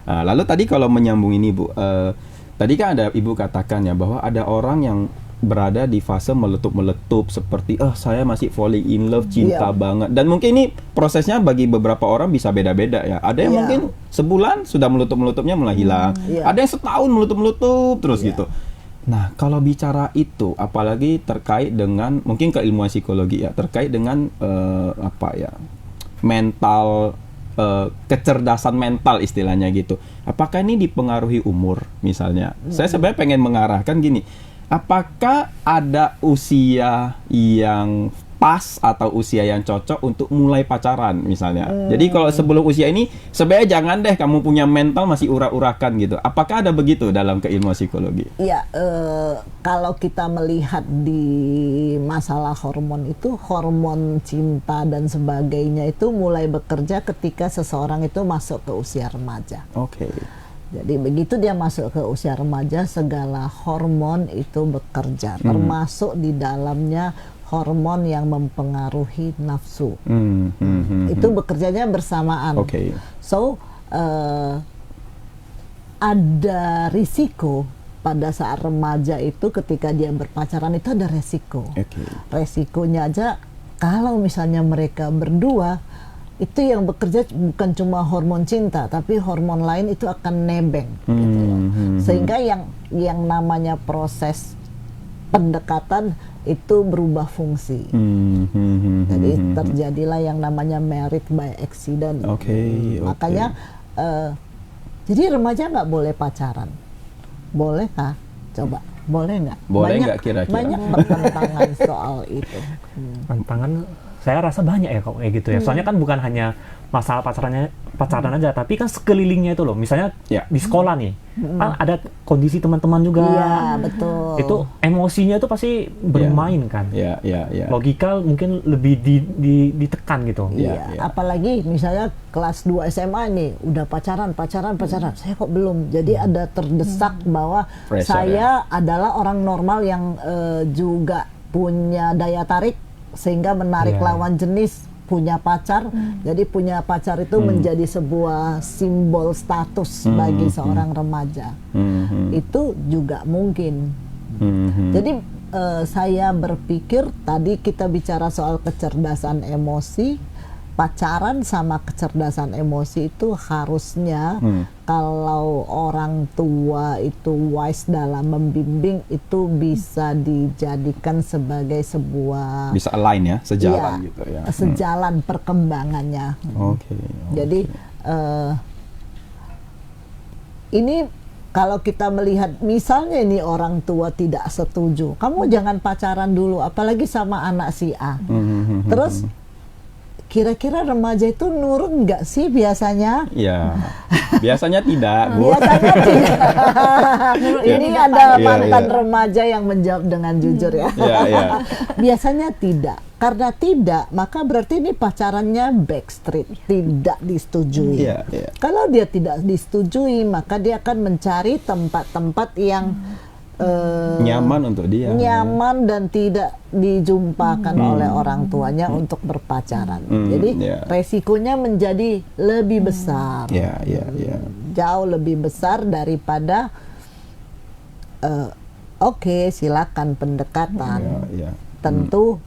Lalu tadi kalau menyambung ini Bu, tadi kan ada Ibu katakan ya bahwa ada orang yang berada di fase meletup-meletup seperti saya masih falling in love, cinta banget, dan mungkin ini prosesnya bagi beberapa orang bisa beda-beda ya. Ada yang mungkin sebulan sudah meletup-melutupnya mulai hilang, ada yang setahun meletup-meletup terus gitu. Nah, kalau bicara itu, apalagi terkait dengan mungkin keilmuan psikologi ya, terkait dengan mental, kecerdasan mental istilahnya gitu. Apakah ini dipengaruhi umur misalnya? Saya sebenarnya pengen mengarahkan gini, apakah ada usia yang pas atau usia yang cocok untuk mulai pacaran misalnya? Jadi kalau sebelum usia ini sebenarnya jangan deh kamu punya mental masih urak-urakan gitu. Apakah ada begitu dalam keilmuan psikologi? Ya, kalau kita melihat di masalah hormon itu, hormon cinta dan sebagainya itu mulai bekerja ketika seseorang itu masuk ke usia remaja. Oke. Jadi begitu dia masuk ke usia remaja, segala hormon itu bekerja, termasuk di dalamnya hormon yang mempengaruhi nafsu. Itu bekerjanya bersamaan. So, ada risiko pada saat remaja itu, ketika dia berpacaran itu ada resiko. Resikonya aja kalau misalnya mereka berdua, itu yang bekerja bukan cuma hormon cinta, tapi hormon lain itu akan nebeng gitu loh. Sehingga yang namanya proses pendekatan itu berubah fungsi. Jadi terjadilah yang namanya married by accident. Makanya jadi remaja nggak boleh pacaran. Boleh kah? Coba, boleh nggak? Boleh nggak kira-kira? Banyak pertentangan soal itu. Tantangan saya rasa banyak ya kayak gitu ya. Soalnya kan bukan hanya masalah pacaran aja, tapi kan sekelilingnya itu loh. Misalnya di sekolah nih, kan ada kondisi teman-teman juga. Iya, betul. Itu emosinya itu pasti bermain kan. Logika mungkin lebih ditekan gitu. Apalagi misalnya kelas 2 SMA nih, udah pacaran. Saya kok belum. Jadi ada terdesak bahwa saya adalah orang normal yang juga punya daya tarik, sehingga menarik lawan jenis, punya pacar. Jadi punya pacar itu menjadi sebuah simbol status bagi seorang remaja. Itu juga mungkin. Jadi saya berpikir tadi kita bicara soal kecerdasan emosi, pacaran sama kecerdasan emosi itu harusnya kalau orang tua itu wise dalam membimbing, itu bisa dijadikan sebagai sebuah, bisa align ya, sejalan gitu ya. Sejalan perkembangannya. Jadi ini kalau kita melihat misalnya ini orang tua tidak setuju, kamu jangan pacaran dulu, apalagi sama anak si A. Terus kira-kira remaja itu nurut nggak sih biasanya? Biasanya tidak, Bu. Biasanya tidak. Ini ada mantan remaja yang menjawab dengan jujur ya. Biasanya tidak. Karena tidak, maka berarti ini pacarannya backstreet, tidak disetujui. Kalau dia tidak disetujui, maka dia akan mencari tempat-tempat yang nyaman untuk dia, nyaman dan tidak dijumpakan oleh orang tuanya untuk berpacaran. Jadi resikonya menjadi lebih besar, jauh lebih besar daripada silakan pendekatan. Tentu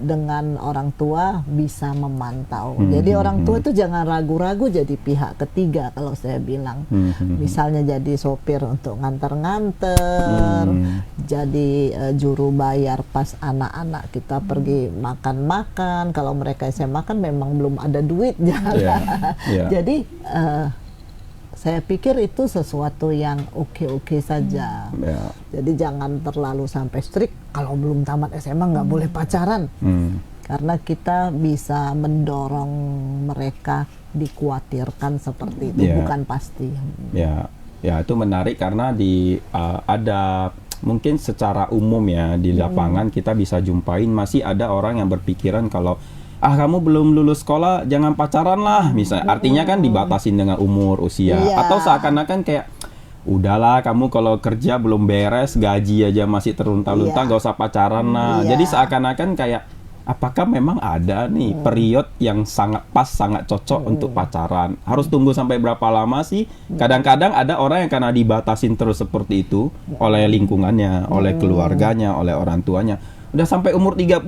dengan orang tua bisa memantau. Jadi orang tua itu jangan ragu-ragu jadi pihak ketiga kalau saya bilang. Misalnya jadi sopir untuk nganter-nganter, jadi juru bayar pas anak-anak kita pergi makan-makan. Kalau mereka SMA kan memang belum ada duit. Jadi saya pikir itu sesuatu yang oke-oke saja. Jadi jangan terlalu sampai strict. Kalau belum tamat SMA nggak boleh pacaran. Karena kita bisa mendorong mereka dikhawatirkan seperti itu, bukan pasti. Ya, itu menarik karena ada mungkin secara umum ya di lapangan kita bisa jumpain masih ada orang yang berpikiran kalau kamu belum lulus sekolah jangan pacaran lah misalnya. Artinya kan dibatasin dengan umur, usia, atau seakan-akan kayak udahlah kamu kalau kerja belum beres, gaji aja masih terlunta-lunta, gak usah pacaran lah. Jadi seakan-akan kayak apakah memang ada nih period yang sangat pas, sangat cocok untuk pacaran? Harus tunggu sampai berapa lama sih? Kadang-kadang ada orang yang karena dibatasin terus seperti itu oleh lingkungannya, oleh keluarganya, oleh orang tuanya. Udah sampai umur 30,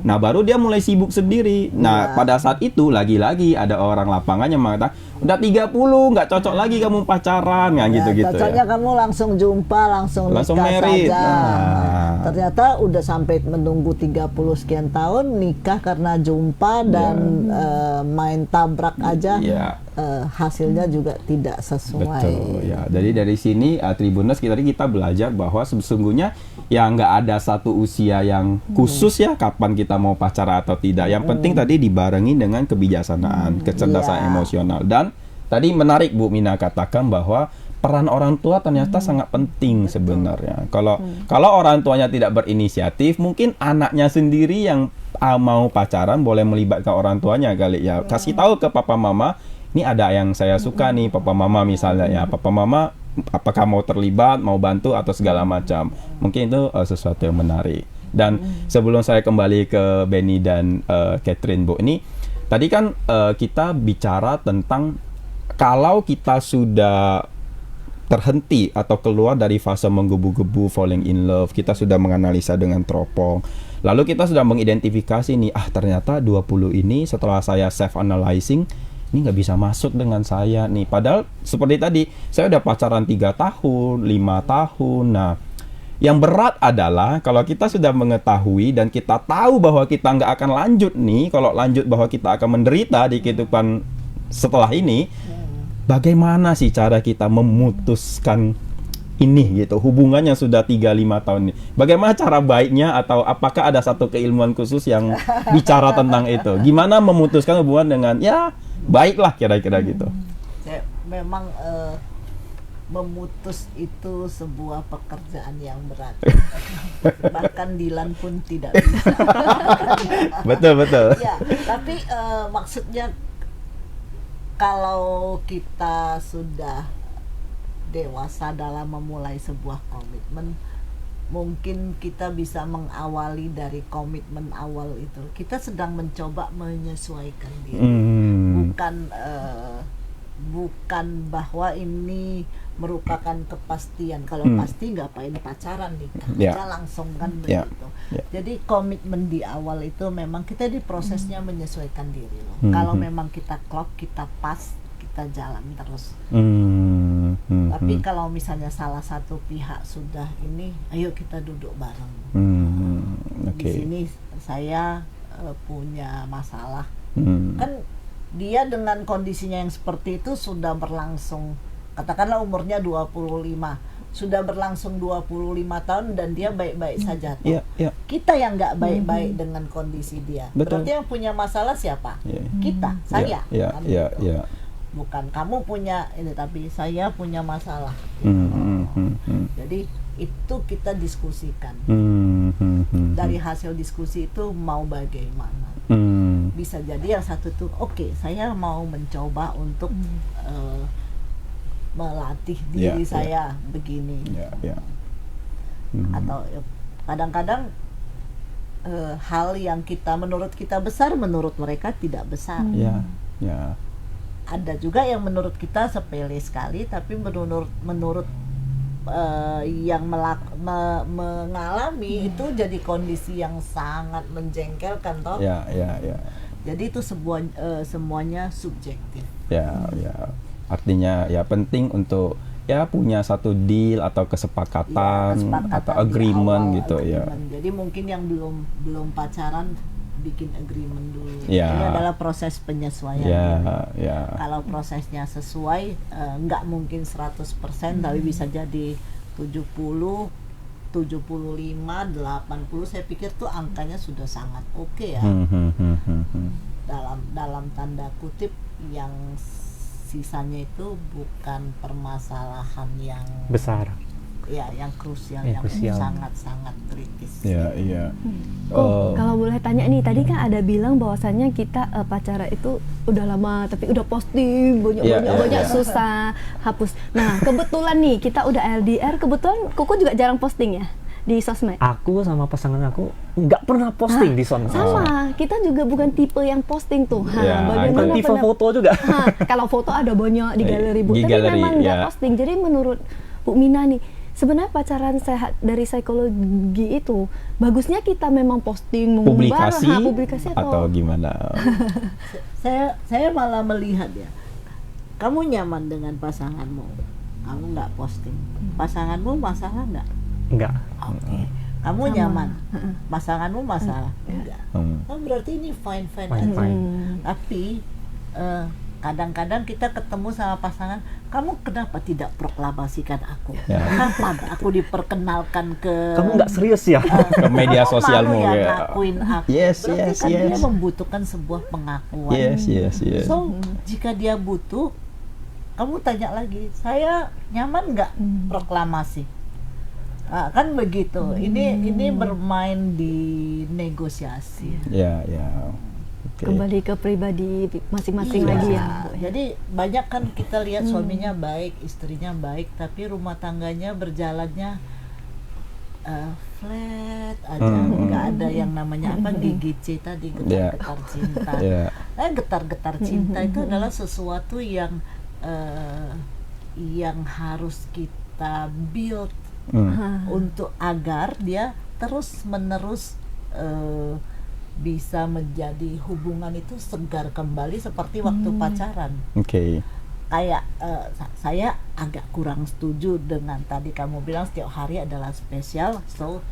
nah baru dia mulai sibuk sendiri. Nah, pada saat itu lagi-lagi ada orang lapangan yang mengatakan, udah 30, nggak cocok lagi kamu pacaran, nggak gitu-gitu cocoknya kamu langsung jumpa, langsung nikah married saja. Ternyata udah sampai menunggu 30 sekian tahun, nikah karena jumpa dan main tabrak aja. Hasilnya juga tidak sesuai. Betul ya. Jadi dari sini Tribuners kita belajar bahwa sesungguhnya ya nggak ada satu usia yang khusus ya kapan kita mau pacaran atau tidak. Yang penting tadi dibarengi dengan kebijaksanaan, kecerdasan emosional. Dan tadi menarik Bu Mina katakan bahwa peran orang tua ternyata sangat penting sebenarnya. Kalau orang tuanya tidak berinisiatif, mungkin anaknya sendiri yang mau pacaran boleh melibatkan orang tuanya kali ya. Kasih tahu ke papa mama, ini ada yang saya suka nih papa mama misalnya ya. Papa mama apakah mau terlibat, mau bantu atau segala macam. Mungkin itu sesuatu yang menarik. Dan sebelum saya kembali ke Benny dan Catherine Bu, ini tadi kan kita bicara tentang kalau kita sudah terhenti atau keluar dari fase menggebu-gebu, falling in love, kita sudah menganalisa dengan teropong. Lalu kita sudah mengidentifikasi nih, ternyata 20 ini setelah saya self-analyzing, ini nggak bisa masuk dengan saya nih. Padahal seperti tadi, saya udah pacaran 3 tahun, 5 tahun. Nah, yang berat adalah kalau kita sudah mengetahui dan kita tahu bahwa kita nggak akan lanjut nih, kalau lanjut bahwa kita akan menderita di kehidupan setelah ini, bagaimana sih cara kita memutuskan ini gitu, hubungannya sudah 3-5 tahun ini. Bagaimana cara baiknya atau apakah ada satu keilmuan khusus yang bicara tentang itu? Gimana memutuskan hubungan dengan ya baiklah kira-kira gitu. Memang memutus itu sebuah pekerjaan yang berat. Bahkan Dilan pun tidak bisa. Betul. Ya, tapi maksudnya kalau kita sudah dewasa dalam memulai sebuah komitmen, mungkin kita bisa mengawali dari komitmen awal itu. Kita sedang mencoba menyesuaikan diri, bukan bahwa ini merupakan kepastian. Kalau pasti ngapain pacaran nikah, kita langsung kan begitu. Jadi komitmen di awal itu memang kita di prosesnya menyesuaikan diri loh. Kalau memang kita klop, kita pas, kita jalan terus. Tapi kalau misalnya salah satu pihak sudah ini, ayo kita duduk bareng. Di sini saya punya masalah. Kan dia dengan kondisinya yang seperti itu sudah berlangsung, katakanlah umurnya 25, sudah berlangsung 25 tahun dan dia baik-baik saja tuh. Kita yang nggak baik-baik dengan kondisi dia. Berarti yang punya masalah siapa? Kita, saya. Bukan kamu punya ini, tapi saya punya masalah. Jadi itu kita diskusikan. Dari hasil diskusi itu mau bagaimana? Bisa jadi yang satu tuh, oke, saya mau mencoba untuk melatih diri saya begini. Atau kadang-kadang hal yang menurut kita besar, menurut mereka tidak besar. Ada juga yang menurut kita sepele sekali, tapi menurut yang mengalami itu jadi kondisi yang sangat menjengkelkan toh. Jadi itu semuanya subjektif. Artinya ya penting untuk ya punya satu deal atau kesepakatan atau agreement awal, gitu. Jadi mungkin yang belum pacaran bikin agreement dulu. Ini adalah proses penyesuaian. Kalau prosesnya sesuai, nggak mungkin 100%, tapi bisa jadi 70, 75, 80. Saya pikir tuh angkanya sudah sangat oke ya. Dalam tanda kutip yang sisanya itu bukan permasalahan yang besar. Ya, yang krusial, yang sangat-sangat kritis. Iya, iya. Kalau boleh tanya nih, tadi kan ada bilang bahwasannya kita pacaran itu udah lama, tapi udah posting banyak susah hapus. Nah, kebetulan nih kita udah LDR, kebetulan Koko juga jarang posting ya di sosmed. Aku sama pasangan aku nggak pernah posting di sosmed. Sama, kita juga bukan tipe yang posting tuh. Bukan tipe foto juga. Kalau foto ada banyak di galeri Bu, tapi memang nggak posting. Jadi menurut Bu Mina nih, sebenarnya pacaran sehat dari psikologi itu bagusnya kita memang posting, publikasi atau gimana? saya malah melihat ya, kamu nyaman dengan pasanganmu, kamu nggak posting, pasanganmu masalah nggak? Enggak. Oke. Kamu nyaman, pasanganmu masalah? Enggak. Berarti ini fine aja. Tapi kadang-kadang kita ketemu sama pasangan, kamu kenapa tidak proklamasikan aku? Kapan aku diperkenalkan ke? Kamu nggak serius ya? Ke media sosialmu ya? Ngakuin aku. Berarti Yes. dia membutuhkan sebuah pengakuan. Yes. So jika dia butuh, kamu tanya lagi, saya nyaman nggak proklamasi? Kan begitu. Ini bermain di negosiasi. Ya. Okay. Kembali ke pribadi masing-masing lagi ya. Jadi banyak kan kita lihat suaminya baik, istrinya baik, tapi rumah tangganya berjalannya flat aja, nggak ada yang namanya GGC tadi, getar-getar cinta. Getar-getar cinta itu adalah sesuatu yang harus kita build untuk agar dia terus-menerus bisa menjadi hubungan itu segar kembali seperti waktu pacaran. Kayak saya agak kurang setuju dengan tadi kamu bilang setiap hari adalah spesial, so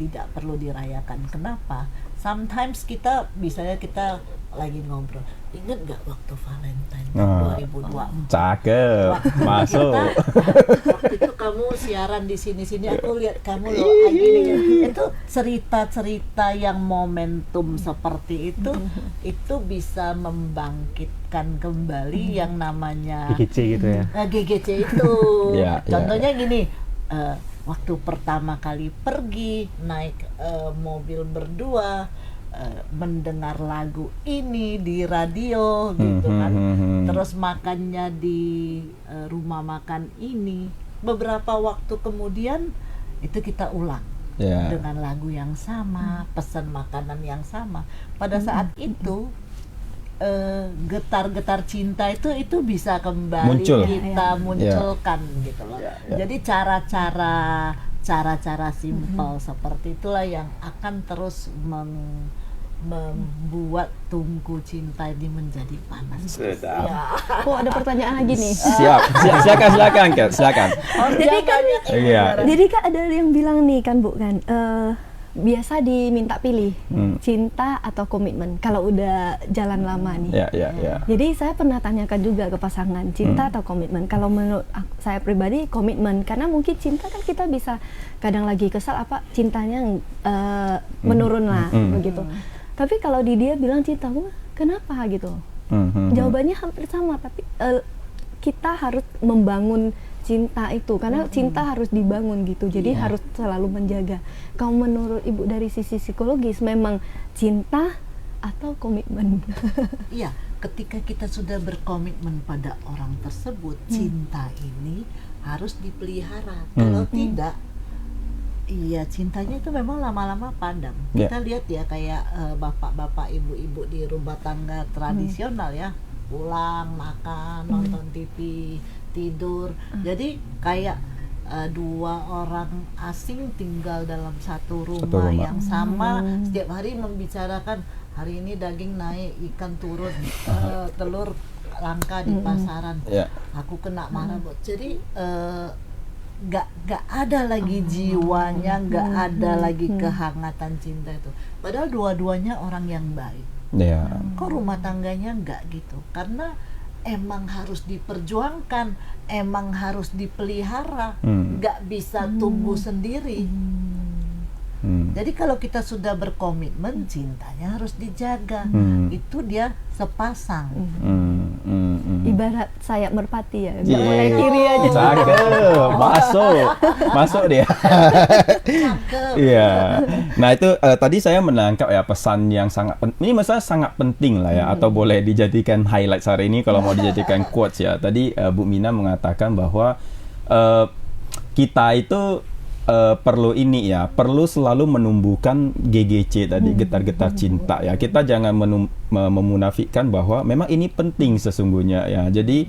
tidak perlu dirayakan. Kenapa? Sometimes misalnya kita lagi ngobrol, ingat gak waktu Valentine 2024? Cakep, masuk. Waktu itu kamu siaran di sini-sini, aku lihat kamu loh gini. Itu cerita-cerita yang momentum seperti itu bisa membangkitkan kembali yang namanya GGC gitu ya. GGC itu. Contohnya gini, waktu pertama kali pergi naik mobil berdua, mendengar lagu ini di radio gitu kan, terus makannya di rumah makan ini, beberapa waktu kemudian itu kita ulang dengan lagu yang sama, pesan makanan yang sama. Pada saat itu getar-getar cinta itu bisa kembali kita munculkan gitu loh. Jadi cara-cara simpel seperti itulah yang akan terus membuat tungku cinta ini menjadi panas. Oh, ada pertanyaan lagi nih. Silakan Kat. Jadi kan ada yang bilang nih kan Bu kan, biasa diminta pilih cinta atau komitmen kalau udah jalan lama nih. Jadi saya pernah tanyakan juga ke pasangan, cinta atau komitmen. Kalau menurut saya pribadi komitmen, karena mungkin cinta kan kita bisa kadang lagi kesal cintanya menurun lah begitu. Tapi kalau dia bilang cinta, kenapa gitu? Jawabannya hampir sama, tapi kita harus membangun cinta itu, karena cinta harus dibangun gitu, jadi harus selalu menjaga. Kalau menurut Ibu dari sisi psikologis, memang cinta atau komitmen? Iya, ketika kita sudah berkomitmen pada orang tersebut, cinta ini harus dipelihara. Kalau tidak, cintanya itu memang lama-lama padam. Kita lihat ya kayak bapak-bapak, ibu-ibu di rumah tangga tradisional ya, pulang, makan, nonton TV, tidur. Jadi kayak dua orang asing tinggal dalam satu rumah yang sama, setiap hari membicarakan hari ini daging naik, ikan turun, telur langka di pasaran, aku kena marah bos. Jadi nggak ada lagi jiwanya, nggak ada lagi kehangatan cinta itu. Padahal dua-duanya orang yang baik. Kok rumah tangganya nggak gitu? Karena emang harus diperjuangkan, emang harus dipelihara, nggak bisa tumbuh sendiri. Jadi kalau kita sudah berkomitmen, cintanya harus dijaga. Itu dia sepasang. Ibarat sayap merpati ya, nggak Yeah. boleh kiri aja. Cakep, masuk dia. Cakep. Iya. Nah itu tadi saya menangkap ya pesan yang sangat ini masalah sangat penting lah ya, atau boleh dijadikan highlight hari ini kalau mau dijadikan quotes ya. Tadi Bu Mina mengatakan bahwa kita itu perlu ini ya, perlu selalu menumbuhkan GGC tadi, getar-getar cinta ya. Kita jangan memunafikkan bahwa memang ini penting sesungguhnya ya. Jadi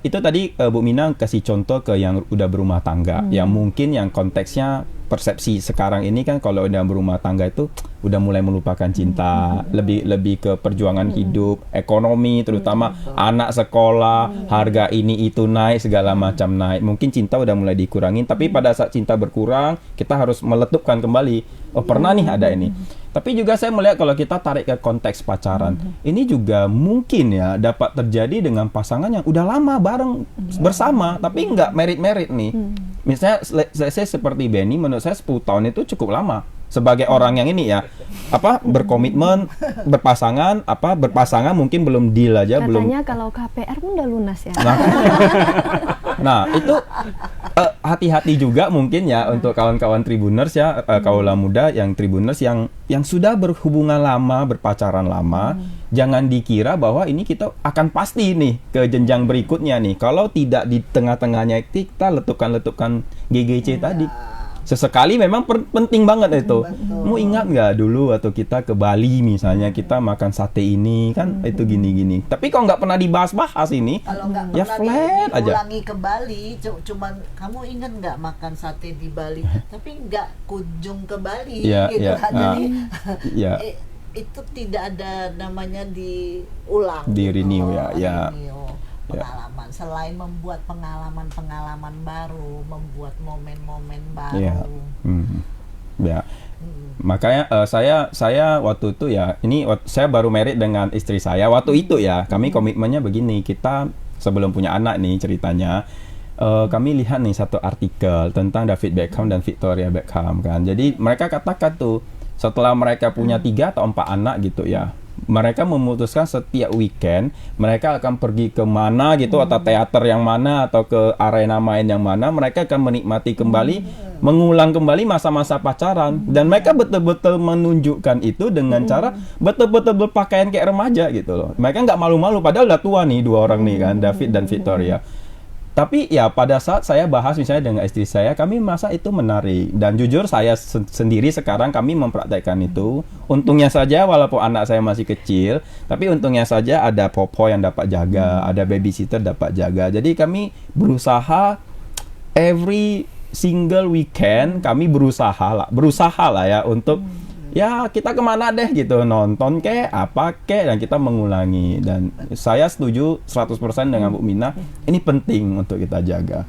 itu tadi Bu Mina kasih contoh ke yang udah berumah tangga, yang mungkin yang konteksnya persepsi sekarang ini kan kalau udah berumah tangga itu udah mulai melupakan cinta, lebih ke perjuangan hidup, ekonomi, terutama anak sekolah, harga ini itu naik, segala macam naik. Mungkin cinta udah mulai dikurangin, tapi pada saat cinta berkurang, kita harus meletupkan kembali. Oh, pernah nih ada ini. Tapi juga saya melihat kalau kita tarik ke konteks pacaran, ini juga mungkin ya dapat terjadi dengan pasangan yang udah lama bareng bersama, tapi nggak merit-merit nih. Misalnya saya seperti Benny, menurut saya 10 tahun itu cukup lama. Sebagai orang yang ini ya, berkomitmen, berpasangan mungkin belum deal aja. Katanya kalau KPR pun udah lunas ya. Nah itu hati-hati juga mungkin ya untuk kawan-kawan Tribuners ya, kaula muda yang Tribuners yang sudah berhubungan lama, berpacaran lama, jangan dikira bahwa ini kita akan pasti nih ke jenjang berikutnya nih. Kalau tidak di tengah-tengahnya kita letupkan GGC tadi. Sesekali memang penting banget itu. Mau ingat nggak dulu waktu kita ke Bali misalnya, kita makan sate ini kan itu gini-gini. Tapi kok nggak pernah dibahas-bahas ini, Kalau nggak ya pernah flat aja. diulangi ke Bali, cuman kamu ingat nggak makan sate di Bali, tapi nggak kunjung ke Bali, Iya, gitu iya, kan. Jadi Iya. itu tidak ada namanya diulang, Di gitu. renew ya, ya. Renew pengalaman. Selain membuat pengalaman baru, membuat momen-momen baru. Iya. Ya. Makanya saya waktu itu ya, saya baru married dengan istri saya waktu itu ya. Kami komitmennya begini, kita sebelum punya anak nih ceritanya, kami lihat nih satu artikel tentang David Beckham dan Victoria Beckham kan. Jadi mereka katakan tuh setelah mereka punya 3 atau 4 anak gitu ya, mereka memutuskan setiap weekend mereka akan pergi ke mana gitu, atau teater yang mana, atau ke arena main yang mana. Mereka akan menikmati kembali, mengulang kembali masa-masa pacaran, dan mereka betul-betul menunjukkan itu dengan cara betul-betul berpakaian kayak remaja gitu loh. Mereka nggak malu-malu, padahal udah tua nih 2 orang nih kan, David dan Victoria. Tapi ya pada saat saya bahas misalnya dengan istri saya, kami merasa itu menarik. Dan jujur saya sendiri sekarang kami mempraktekkan itu. Untungnya saja walaupun anak saya masih kecil, tapi untungnya saja ada popo yang dapat jaga, ada babysitter dapat jaga. Jadi kami berusaha every single weekend kami berusaha lah ya untuk ya kita kemana deh gitu, nonton kek apa kek, dan kita mengulangi. Dan saya setuju 100% dengan Bu Mina, ini penting untuk kita jaga.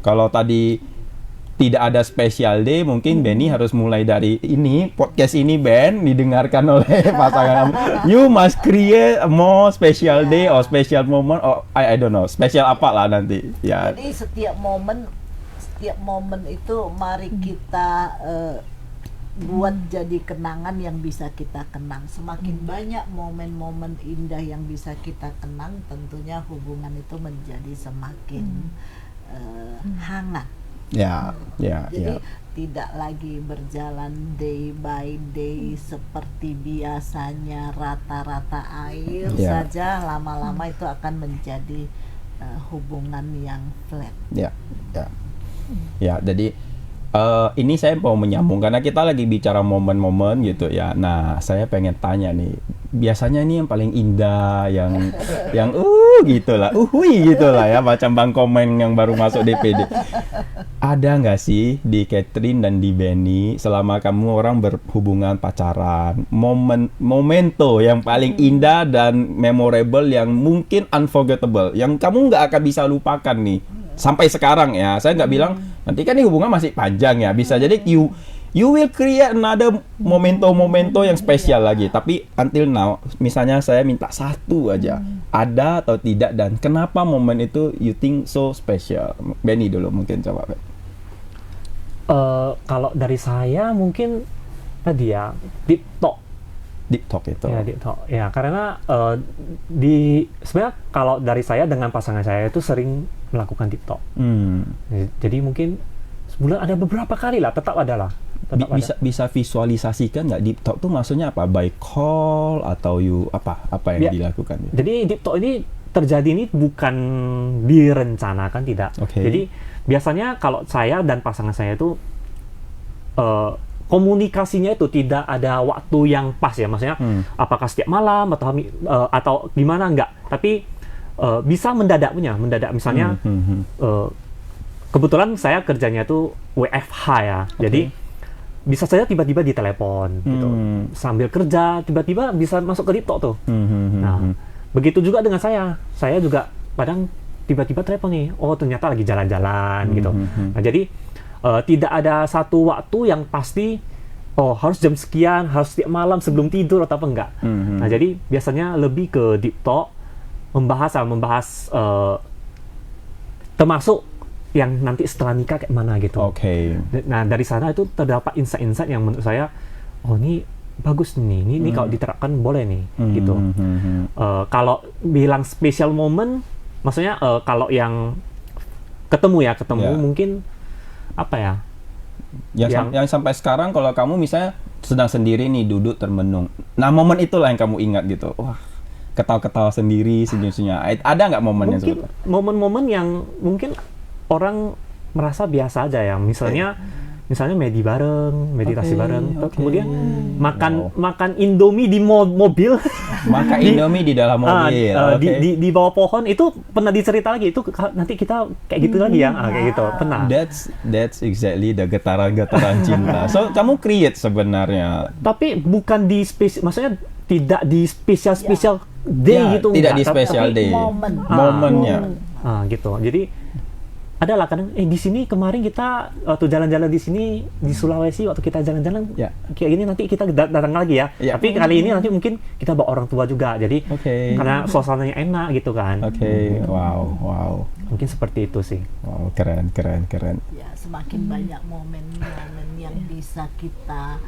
Kalau tadi tidak ada special day, mungkin Benny harus mulai dari ini, podcast ini Ben didengarkan oleh pasangan. You must create a more special day or special moment, or I don't know, special apa lah nanti ya. Jadi setiap momen itu mari kita buat jadi kenangan yang bisa kita kenang. Semakin banyak momen-momen indah yang bisa kita kenang, tentunya hubungan itu menjadi semakin hangat. Jadi tidak lagi berjalan day by day seperti biasanya, rata-rata air saja. Lama-lama itu akan menjadi hubungan yang flat. Jadi ini saya mau menyambung karena kita lagi bicara momen-momen gitu ya. Nah, saya pengen tanya nih, biasanya ini yang paling indah, yang gitulah, gitulah ya, macam Bang Komen yang baru masuk DPD. Ada nggak sih di Catherine dan di Benny selama kamu orang berhubungan pacaran, momento yang paling indah dan memorable yang mungkin unforgettable, yang kamu nggak akan bisa lupakan nih sampai sekarang ya? Saya nggak bilang nanti kan ini hubungan masih panjang ya, bisa jadi you will create another momento yang spesial lagi. Tapi until now, misalnya saya minta satu aja, ada atau tidak, dan kenapa momen itu you think so special? Benny dulu mungkin coba. Kalau dari saya mungkin tadi ya deep talk itu. Ya, deep talk. Ya, karena sebenarnya kalau dari saya dengan pasangan saya itu sering melakukan deep talk. Jadi mungkin sebulan ada beberapa kali lah, tetap ada lah. Bisa visualisasikan nggak deep talk tuh maksudnya apa? By call atau apa yang dilakukan? Jadi deep talk ini terjadi ini bukan direncanakan, tidak. Jadi biasanya kalau saya dan pasangan saya itu komunikasinya itu tidak ada waktu yang pas ya, maksudnya apakah setiap malam atau gimana, enggak, tapi bisa mendadak misalnya kebetulan saya kerjanya itu WFH ya, jadi bisa saja tiba-tiba ditelepon gitu sambil kerja, tiba-tiba bisa masuk ke deep talk tuh. Nah, begitu juga dengan saya juga kadang tiba-tiba telepon nih, oh ternyata lagi jalan-jalan gitu. Nah, jadi tidak ada satu waktu yang pasti, oh harus jam sekian, harus setiap malam sebelum tidur atau apa, enggak. Nah, jadi biasanya lebih ke deep talk, membahas termasuk yang nanti setelah nikah kayak mana gitu. Nah, dari sana itu terdapat insight-insight yang menurut saya, oh ini bagus nih, ini kalau diterapkan boleh nih gitu. Kalau bilang special moment, maksudnya kalau yang ketemu mungkin apa ya? Yang sampai sekarang kalau kamu misalnya sedang sendiri nih duduk termenung, nah momen itulah yang kamu ingat gitu. Wah, ketawa-ketawa sendiri, senyum-senyum. Ada nggak momen yang seperti itu? Momen-momen yang mungkin orang merasa biasa aja ya, misalnya meditasi bareng, kemudian makan Indomie di mobil, makan Indomie di dalam mobil, di bawah pohon, itu pernah dicerita lagi, itu nanti kita kayak gitu lagi ya, kayak gitu pernah. That's exactly the getaran cinta. So kamu create sebenarnya, tapi bukan di maksudnya tidak di spesial day gitu, tidak di special day, momennya, gitu. Jadi adalah kadang di sini kemarin kita waktu jalan-jalan di sini di Sulawesi, waktu kita jalan-jalan kayak gini, nanti kita datang lagi ya. Tapi kali ini nanti mungkin kita bawa orang tua juga, jadi karena suasananya enak gitu kan. Wow. Mungkin seperti itu sih. Wow, keren. Ya, semakin banyak momen-momen yang bisa kita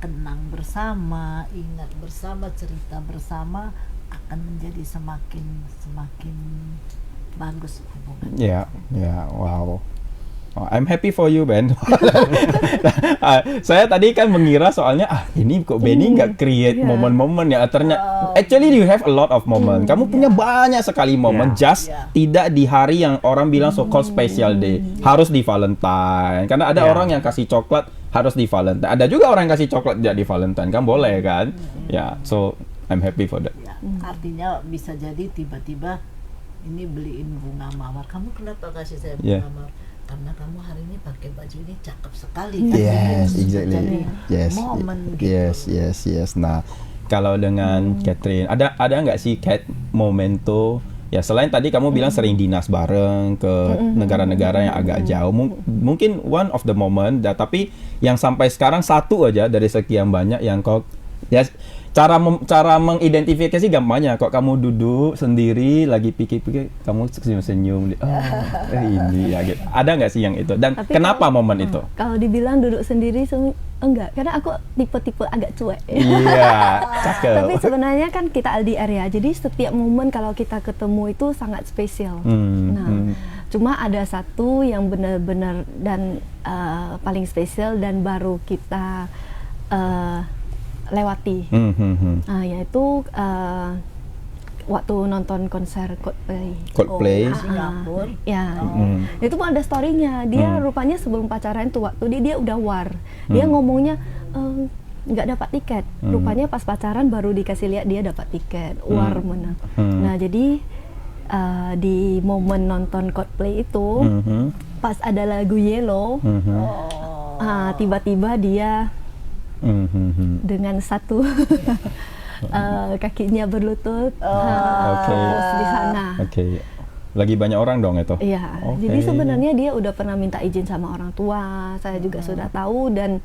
kenang bersama, ingat bersama, cerita bersama, akan menjadi semakin bagus hubungan. Wow. I'm happy for you, Ben. Saya tadi kan mengira soalnya ini kok Benny nggak create momen-momen ya. Ternyata actually you have a lot of moment. Kamu punya banyak sekali momen, tidak di hari yang orang bilang so called special day, harus di Valentine. Karena ada orang yang kasih coklat harus di Valentine. Ada juga orang yang kasih coklat tidak di Valentine. Kan boleh kan? So I'm happy for that. Artinya bisa jadi tiba-tiba ini beliin bunga mawar. Kamu kenapa kasih saya bunga mawar? Karena kamu hari ini pakai baju ini cakep sekali. Yes, exactly. Momen gitu. Yes. Nah, kalau dengan Catherine, ada nggak sih momento? Ya selain tadi kamu bilang sering dinas bareng ke negara-negara yang agak jauh, mungkin one of the moment. Tapi yang sampai sekarang satu aja dari sekian banyak yang kau cara mengidentifikasi gampangnya, kok kamu duduk sendiri lagi pikir-pikir, kamu senyum-senyum, ini ya gitu. Ada nggak sih yang itu? Dan tapi kenapa momen itu? Kalau dibilang duduk sendiri enggak, karena aku tipe-tipe agak cuek. Iya, cakep. Tapi sebenarnya kan kita LDR ya, jadi setiap momen kalau kita ketemu itu sangat spesial. Cuma ada satu yang benar-benar dan paling spesial dan baru kita lewati, yaitu waktu nonton konser Coldplay Singapura. Itu pun ada story-nya. Dia rupanya sebelum pacaran tuh waktu dia udah war, dia ngomongnya nggak dapat tiket. Rupanya pas pacaran baru dikasih lihat dia dapat tiket, war menang. Nah jadi di momen nonton Coldplay itu, pas ada lagu Yellow, tiba-tiba dia dengan satu kakinya berlutut di sana. Lagi banyak orang dong itu. Jadi sebenarnya dia udah pernah minta izin sama orang tua, saya juga sudah tahu, dan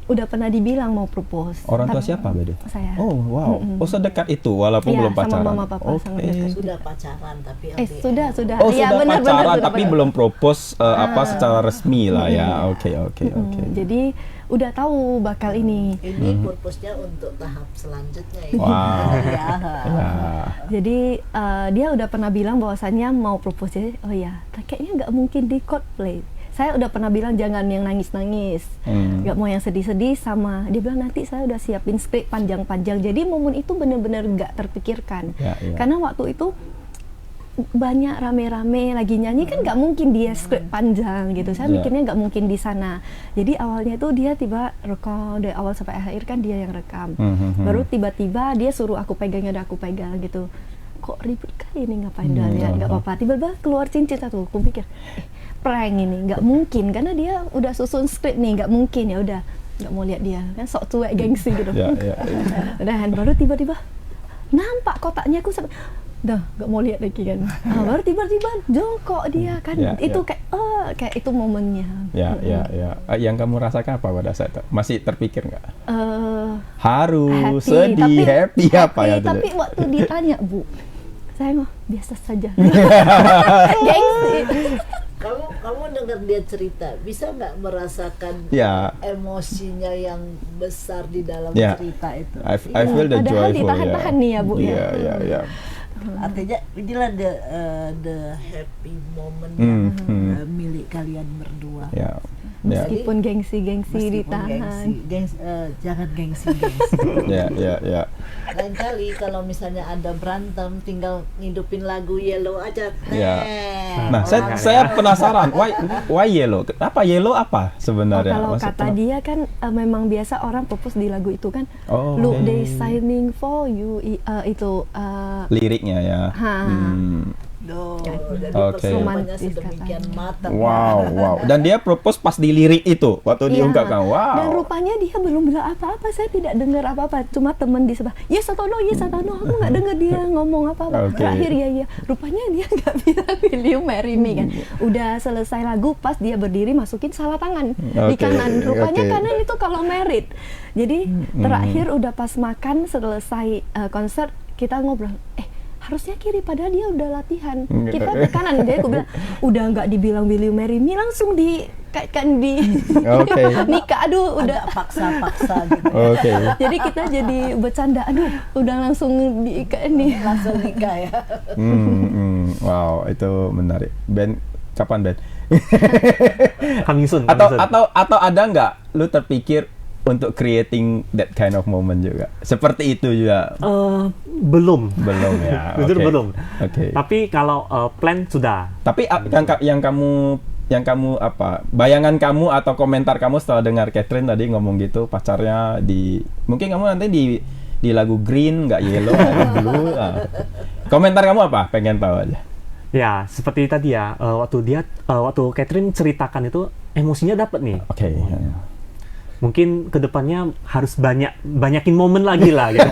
udah pernah dibilang mau propose. Orang tua siapa Bede? Saya. Oh wow, oh sedekat itu walaupun Iya, belum pacaran. sama mama papa sangat dekat. Sudah pacaran tapi Sudah. Oh Iya, sudah benar, pacaran sudah tapi pernah. belum propose secara resmi lah ya. Oke. Jadi udah tahu bakal ini. Ini purpose-nya untuk tahap selanjutnya ya. Wow. Ya. Ya. Jadi dia udah pernah bilang bahwasannya mau propose. Jadi, oh ya, kayaknya nggak mungkin di Coldplay. Saya udah pernah bilang jangan yang nangis-nangis, nggak mau yang sedih-sedih, sama dia bilang nanti saya udah siapin skrip panjang-panjang. Jadi momen itu benar-benar nggak terpikirkan, karena waktu itu banyak rame-rame lagi nyanyi kan nggak mungkin dia skrip panjang gitu. Saya mikirnya nggak mungkin di sana. Jadi awalnya itu dia tiba rekam dari awal sampai akhir kan dia yang rekam. Baru tiba-tiba dia suruh aku pegang, udah aku pegang gitu. Kok ribet kali ini, ngapain dah lihat, nggak apa-apa. Tiba-tiba keluar cincin satu, aku pikir prank ini, nggak mungkin karena dia udah susun skrip nih, nggak mungkin, ya udah nggak mau lihat dia kan sok cuek gengsi gitu. Dan baru tiba-tiba nampak kotaknya, aku sampai dah nggak mau lihat lagi kan. Baru tiba-tiba jongkok dia kan, itu kayak itu momennya. Yang kamu rasakan apa pada saat itu? Masih terpikir nggak? Happy, sedih, happy apa ya? Tapi waktu ditanya Bu, saya mah biasa saja. Gengsi. Kamu dengar dia cerita, bisa nggak merasakan emosinya yang besar di dalam cerita itu? I feel the padahal joyful. Ditahan-tahan nih ya Bu ya. Artinya inilah the happy moment milik kalian berdua. Meskipun gengsi ditahan. Jangan gengsi. Lain kali kalau misalnya ada berantem, tinggal ngidupin lagu Yellow aja. Nah, saya penasaran, why Yellow? Apa Yellow apa sebenarnya? Kalau kata dia kan memang biasa orang propose di lagu itu kan, look they signing for you, itu liriknya ya. Jadi persiapannya sedemikian matang. Wow. Dan dia propose pas di lirik itu waktu diungkapkan. Wow. Dan rupanya dia belum bilang apa-apa. Saya tidak dengar apa-apa. Cuma teman di sebelah. Yes atau no. Aku nggak dengar dia ngomong apa-apa. Terakhir ya. Rupanya dia nggak bilang will you marry me kan. Udah selesai lagu, pas dia berdiri masukin salah tangan di kanan. Rupanya kanan itu kalau merit. Jadi terakhir udah pas makan selesai konser kita ngobrol. Harusnya kiri, padahal dia udah latihan. Kita ke kanan. Jadi aku bilang, udah nggak dibilang will you marry me, langsung dikaitkan di nikah. Aduh, udah paksa gitu. Jadi kita jadi bercanda, aduh, udah langsung diikat nih. Langsung nikah ya. Wow, itu menarik. Ben, kapan Ben? Coming soon. Atau ada nggak lu terpikir untuk creating that kind of moment juga? Seperti itu juga? Belum ya. Jujur belum. Tapi kalau plan sudah. Tapi yang kamu apa? Bayangan kamu atau komentar kamu setelah dengar Catherine tadi ngomong gitu, pacarnya mungkin kamu nanti di lagu Green nggak Yellow atau Blue. Komentar kamu apa? Pengen tahu aja. Ya, seperti tadi ya, waktu Catherine ceritakan itu emosinya dapat nih. Mungkin kedepannya harus banyakin momen lagi lah gitu.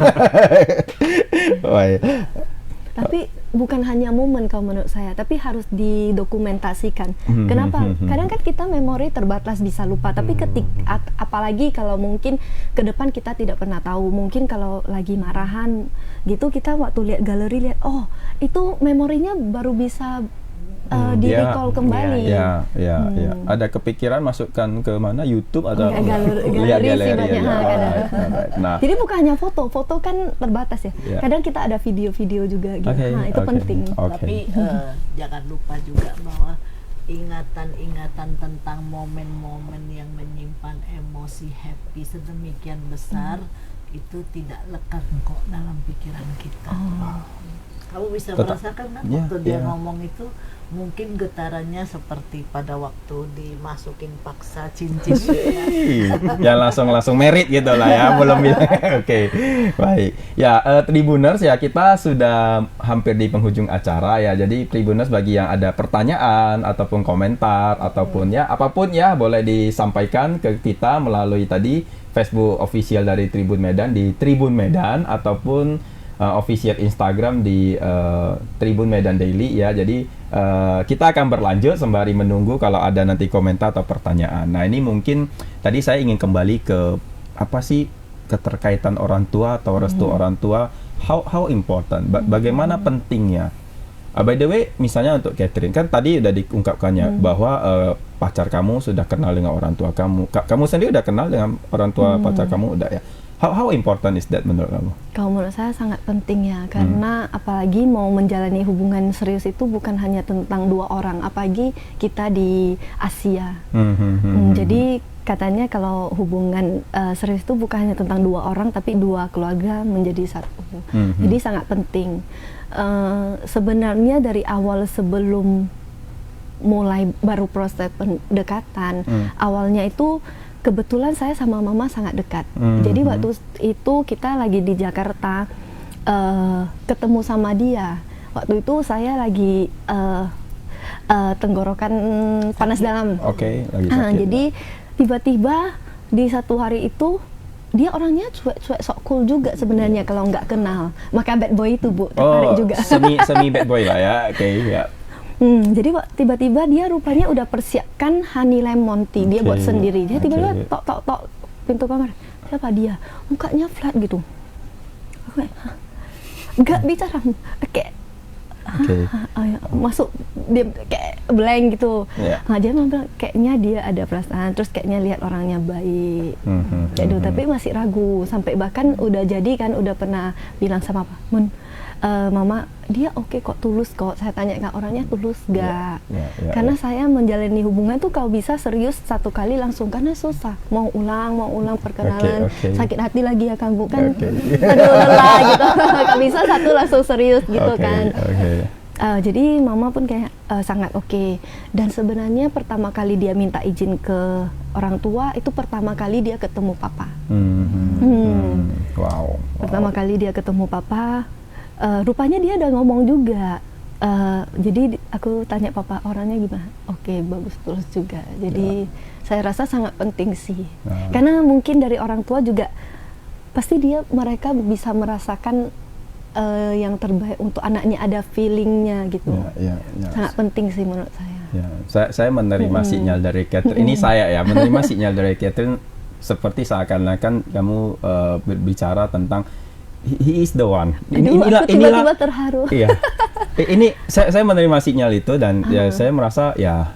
Tapi bukan hanya momen kalau menurut saya, tapi harus didokumentasikan. Kenapa? Kadang kan kita memori terbatas, bisa lupa. Tapi apalagi kalau mungkin ke depan kita tidak pernah tahu. Mungkin kalau lagi marahan gitu, kita waktu lihat galeri, oh itu memorinya baru bisa di-recall kembali. Ada kepikiran masukkan ke mana, YouTube atau galeri galeri. Nah, jadi bukan hanya foto kan terbatas ya. Kadang kita ada video-video juga gitu. Itu penting. Tapi jangan lupa juga bahwa ingatan-ingatan tentang momen-momen yang menyimpan emosi happy sedemikian besar itu tidak lekat kok dalam pikiran kita. Kamu bisa merasakan kan waktu dia ngomong itu, mungkin getarannya seperti pada waktu dimasukin paksa cincin. Ya langsung merit gitu lah ya, belum bilang. Baik. Ya, Tribuners ya, kita sudah hampir di penghujung acara ya. Jadi Tribuners, bagi yang ada pertanyaan ataupun komentar ataupun ya apapun ya, boleh disampaikan ke kita melalui tadi Facebook official dari Tribun Medan di Tribun Medan, ataupun official Instagram di Tribun Medan Daily ya. Jadi kita akan berlanjut sembari menunggu kalau ada nanti komentar atau pertanyaan. Nah, ini mungkin tadi saya ingin kembali ke apa sih keterkaitan orang tua atau restu orang tua. How important? Bagaimana pentingnya? By the way, misalnya untuk Catherine, kan tadi udah diungkapkannya bahwa pacar kamu sudah kenal dengan orang tua kamu. Kamu sendiri udah kenal dengan orang tua pacar kamu, udah ya? How important is that menurut kamu? Kalau menurut saya sangat penting ya, karena apalagi mau menjalani hubungan serius itu bukan hanya tentang dua orang, apalagi kita di Asia. Jadi katanya kalau hubungan serius itu bukan hanya tentang dua orang, tapi dua keluarga menjadi satu. Jadi sangat penting. Sebenarnya dari awal sebelum mulai baru proses pendekatan, awalnya itu kebetulan saya sama mama sangat dekat. Jadi waktu itu kita lagi di Jakarta, ketemu sama dia. Waktu itu saya lagi tenggorokan panas dalam. Oke, lagi sakit. Jadi tiba-tiba di satu hari itu dia orangnya cuek-cuek sok cool juga sebenarnya kalau nggak kenal. Maka bad boy itu Bu, tertarik juga. semi bad boy lah ya. Oke, ya. Jadi tiba-tiba dia rupanya udah persiapkan honey lemon tea, dia buat sendiri. Dia tiba-tiba tok pintu kamar. Siapa dia? Mukanya flat gitu. Aku kayak, nggak bicara, kayak masuk dia kayak blank gitu. Nah, dia bilang kayaknya dia ada perasaan, terus kayaknya lihat orangnya baik. Kayak gitu, tapi masih ragu. Sampai bahkan udah jadi kan, udah pernah bilang sama Mama, dia oke kok, tulus kok. Saya tanya kan orangnya tulus gak? Karena saya menjalani hubungan tuh kalau bisa serius satu kali langsung, karena susah. Mau ulang perkenalan, sakit hati lagi ya kan, bukan? Aduh lelah gitu. Kalau bisa satu langsung serius gitu kan. Jadi mama pun kayak sangat oke. Dan sebenarnya pertama kali dia minta izin ke orang tua itu pertama kali dia ketemu papa. Wow. Pertama kali dia ketemu papa. Rupanya dia udah ngomong juga. Jadi aku tanya papa orangnya gimana? Oke, bagus, terus juga. Jadi saya rasa sangat penting sih. Karena mungkin dari orang tua juga pasti mereka bisa merasakan yang terbaik untuk anaknya, ada feelingnya gitu. Sangat penting sih menurut saya. Saya menerima sinyal dari Catherine. Ini saya ya menerima sinyal dari Catherine seperti seakan-akan kamu berbicara tentang he is the one. Inilah tiba-tiba terharu. Iya. Ini saya menerima sinyal itu dan ya saya merasa ya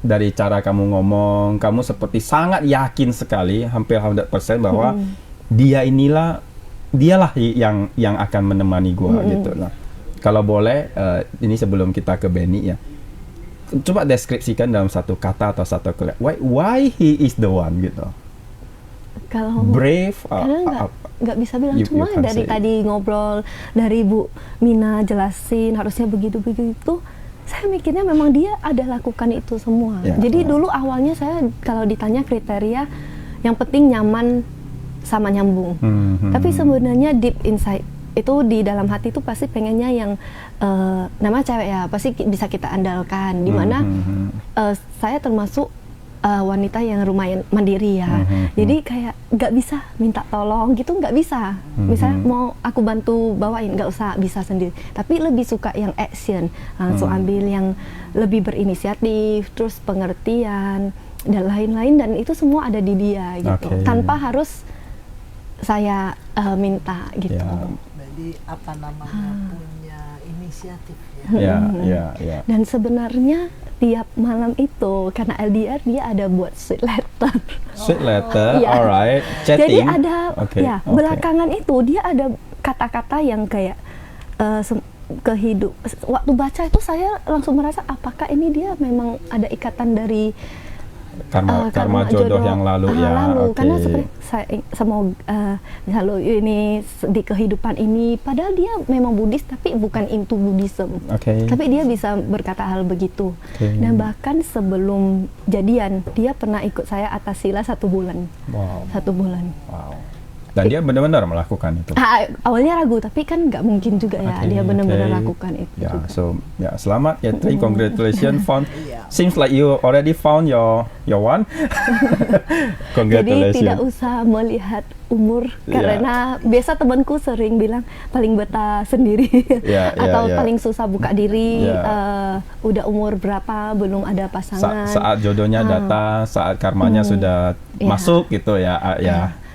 dari cara kamu ngomong, kamu seperti sangat yakin sekali, hampir 100% bahwa dialah yang akan menemani gua gitu. Nah, kalau boleh ini sebelum kita ke Benny ya, coba deskripsikan dalam satu kata atau satu kalimat why he is the one gitu. Kalau brave, nggak bisa bilang, cuma dari tadi ngobrol, dari Bu Mina jelasin harusnya begitu, saya mikirnya memang dia ada lakukan itu semua. Jadi dulu awalnya saya kalau ditanya kriteria, yang penting nyaman sama nyambung. Tapi sebenarnya deep inside itu di dalam hati itu pasti pengennya yang nama cewek ya pasti bisa kita andalkan. Dimana saya termasuk wanita yang lumayan mandiri ya. Jadi kayak nggak bisa minta tolong gitu, nggak bisa. Misalnya mau aku bantu bawain, nggak usah, bisa sendiri. Tapi lebih suka yang action, langsung ambil yang lebih berinisiatif, terus pengertian dan lain-lain, dan itu semua ada di dia gitu. Tanpa harus saya minta gitu. Jadi apa namanya punya inisiatif ya. Dan sebenarnya tiap malam itu karena LDR dia ada buat sweet letter. Alright, chatting. Jadi ada belakangan itu dia ada kata-kata yang kayak waktu baca itu saya langsung merasa apakah ini dia memang ada ikatan dari karma jodoh yang lalu karena seperti lalu ini di kehidupan ini, padahal dia memang Buddhis tapi bukan into Buddhism, tapi dia bisa berkata hal begitu. Dan bahkan sebelum jadian dia pernah ikut saya atas sila 1 bulan. 1 bulan. Dan dia benar-benar melakukan itu. Awalnya ragu, tapi kan nggak mungkin juga ya dia benar-benar lakukan itu. Ya, juga. so ya selamat Catherine, congratulations found. Seems like you already found your one. Congratulations. Jadi tidak usah melihat umur, karena biasa temanku sering bilang paling betah sendiri atau paling susah buka diri, udah umur berapa belum ada pasangan. Saat jodohnya datang, saat karmanya sudah masuk gitu ya.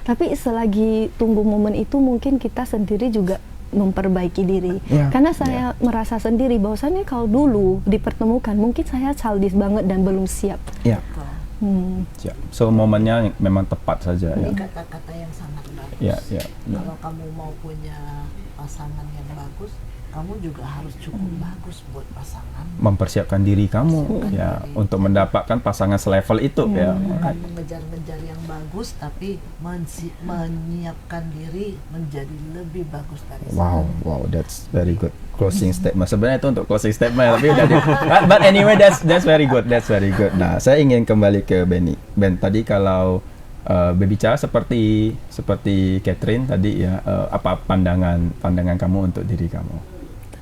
Tapi selagi tunggu momen itu mungkin kita sendiri juga memperbaiki diri. Karena saya merasa sendiri bahwasannya kalau dulu dipertemukan mungkin saya childish banget dan belum siap. So momennya memang tepat saja. Ini kata-kata yang sangat bagus. Kalau kamu mau punya pasangan yang bagus, kamu juga harus cukup bagus buat pasangan. Mempersiapkan diri kamu untuk mendapatkan pasangan selevel itu Bukan mengejar-ngejar yang bagus, tapi menyiapkan diri menjadi lebih bagus dari Wow, that's very good closing statement. Sebenarnya itu untuk closing statement, tapi udah but anyway that's very good. Nah, saya ingin kembali ke Benny. Ben, tadi kalau berbicara seperti Catherine tadi apa pandangan kamu untuk diri kamu?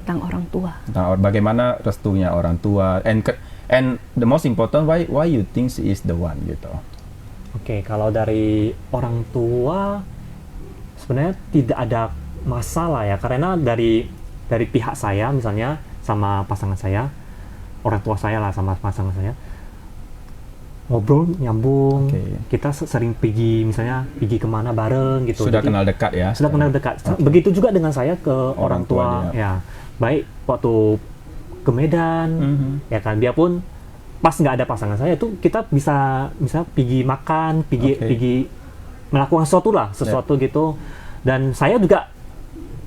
Tentang orang tua. Bagaimana restunya orang tua, and the most important, why you think she is the one gitu. Oke, kalau dari orang tua sebenarnya tidak ada masalah ya, karena dari pihak saya misalnya sama pasangan saya, orang tua saya lah sama pasangan saya ngobrol nyambung, kita sering pergi kemana bareng gitu. Sudah kenal dekat ya. Sudah kenal dekat. Begitu juga dengan saya ke orang tua ya. Baik waktu ke Medan, ya kan, dia pun pas nggak ada pasangan saya tuh kita bisa pergi makan, pergi melakukan sesuatu gitu. Dan saya juga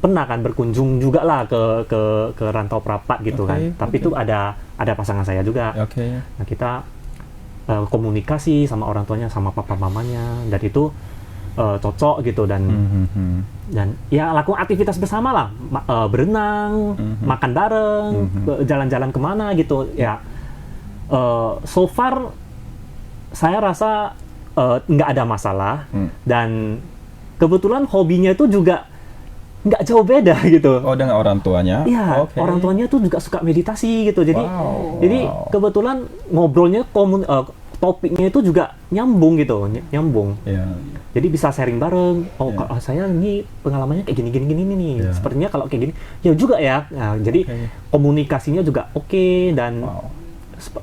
pernah kan berkunjung juga lah ke Rantau Prapat gitu kan. Tapi itu ada pasangan saya juga. Nah, kita komunikasi sama orang tuanya, sama papa mamanya, dan itu cocok gitu, dan ya lakukan aktivitas bersama lah, berenang, makan bareng, jalan-jalan kemana gitu ya. So far saya rasa nggak ada masalah, dan kebetulan hobinya itu juga nggak jauh beda gitu. Oh, dengan orang tuanya? Iya, orang tuanya tuh juga suka meditasi gitu. Jadi kebetulan ngobrolnya topiknya itu juga nyambung gitu, Jadi bisa sharing bareng. Kalau saya ini pengalamannya kayak gini nih. Sepertinya kalau kayak gini, ya juga ya. Nah, jadi komunikasinya juga oke, dan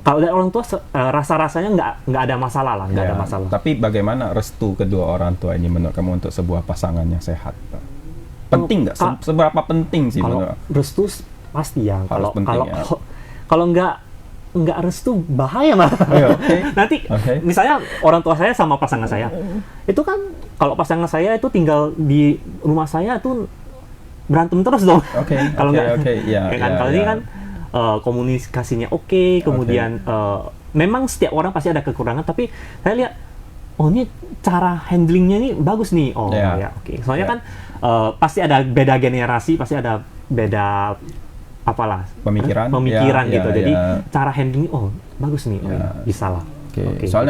kalau dari orang tua rasa-rasanya nggak ada masalah lah, nggak ada masalah. Tapi bagaimana restu kedua orang tua ini menurut kamu untuk sebuah pasangan yang sehat? Penting nggak? Seberapa penting sih menurut? Restu pasti ya. Kalau nggak restu bahaya malah. Nanti misalnya orang tua saya sama pasangan saya itu kan, kalau pasangan saya itu tinggal di rumah saya tuh berantem terus dong. Kalau nggak, kalau ini kan komunikasinya kemudian memang setiap orang pasti ada kekurangan, tapi saya lihat ini cara handlingnya ini bagus nih. Soalnya kan pasti ada beda generasi, pasti ada beda pemikiran gitu. Jadi cara handling bagus nih, bisa lah.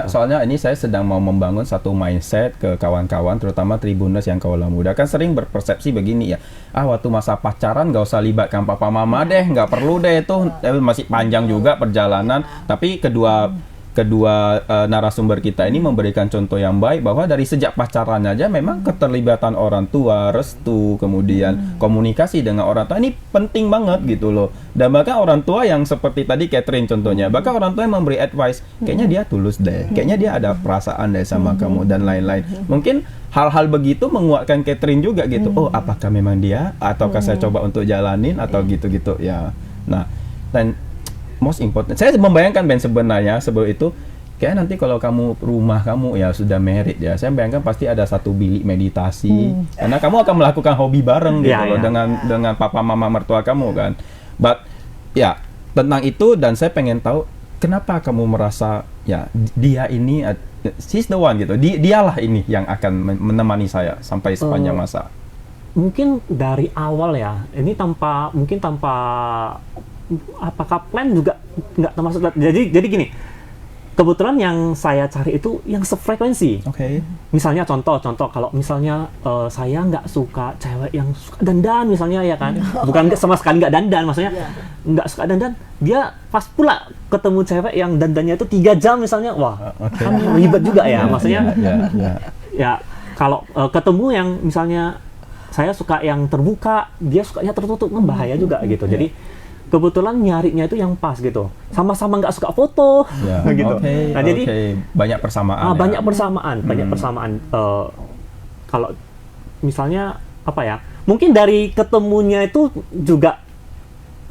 Soalnya ini saya sedang mau membangun satu mindset ke kawan-kawan, terutama Tribuners yang kaula muda, kan sering berpersepsi begini ya, waktu masa pacaran nggak usah libatkan papa mama deh, nggak perlu deh, itu masih panjang juga perjalanan. Tapi kedua narasumber kita ini memberikan contoh yang baik, bahwa dari sejak pacaran aja memang keterlibatan orang tua, restu, kemudian komunikasi dengan orang tua ini penting banget gitu loh. Dan bahkan orang tua yang seperti tadi Catherine contohnya, bahkan orang tua yang memberi advice, kayaknya dia tulus deh, kayaknya dia ada perasaan deh sama kamu, dan lain-lain. Mungkin hal-hal begitu menguatkan Catherine juga gitu. Apakah memang dia, ataukah saya coba untuk jalanin, atau gitu-gitu ya. Nah, dan most important, saya membayangkan Ben sebenarnya sebelum itu, kayak nanti kalau rumah kamu ya sudah married ya, saya bayangkan pasti ada satu bilik meditasi, karena kamu akan melakukan hobi bareng gitu loh, dengan papa mama mertua kamu kan. But tentang itu, dan saya pengen tahu kenapa kamu merasa dia ini she's the one gitu, dialah ini yang akan menemani saya sampai sepanjang masa. Mungkin dari awal ya, ini tanpa apakah plan juga nggak termasuk. Jadi gini, kebetulan yang saya cari itu yang sefrekuensi. Oke. Misalnya contoh kalau misalnya saya nggak suka cewek yang suka dandan misalnya ya kan, bukan sama sekali nggak dandan, maksudnya nggak suka dandan, dia pas pula ketemu cewek yang dandannya itu 3 jam misalnya, wah kan ribet juga ya, maksudnya ya kalau ketemu yang misalnya saya suka yang terbuka, dia sukanya tertutup, kan bahaya juga gitu. Jadi kebetulan nyarinya itu yang pas gitu, sama-sama nggak suka foto, gitu. Nah jadi banyak persamaan. Banyak persamaan. Kalau misalnya apa ya, mungkin dari ketemunya itu juga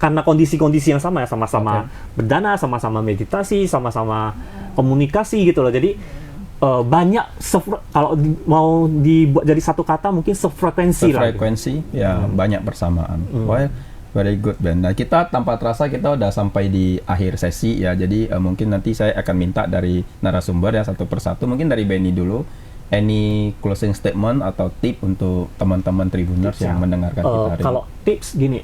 karena kondisi-kondisi yang sama ya, sama-sama berdana, sama-sama meditasi, sama-sama komunikasi gitu loh. Jadi banyak kalau mau dibuat jadi satu kata mungkin sefrekuensi lah. Sefrekuensi, ya banyak persamaan. Well, very good, Ben. Nah, kita tanpa terasa kita udah sampai di akhir sesi ya. Jadi mungkin nanti saya akan minta dari narasumber ya satu persatu. Mungkin dari Benny dulu. Any closing statement atau tip untuk teman-teman Tribuners yang mendengarkan kita hari ini? Kalau tips gini,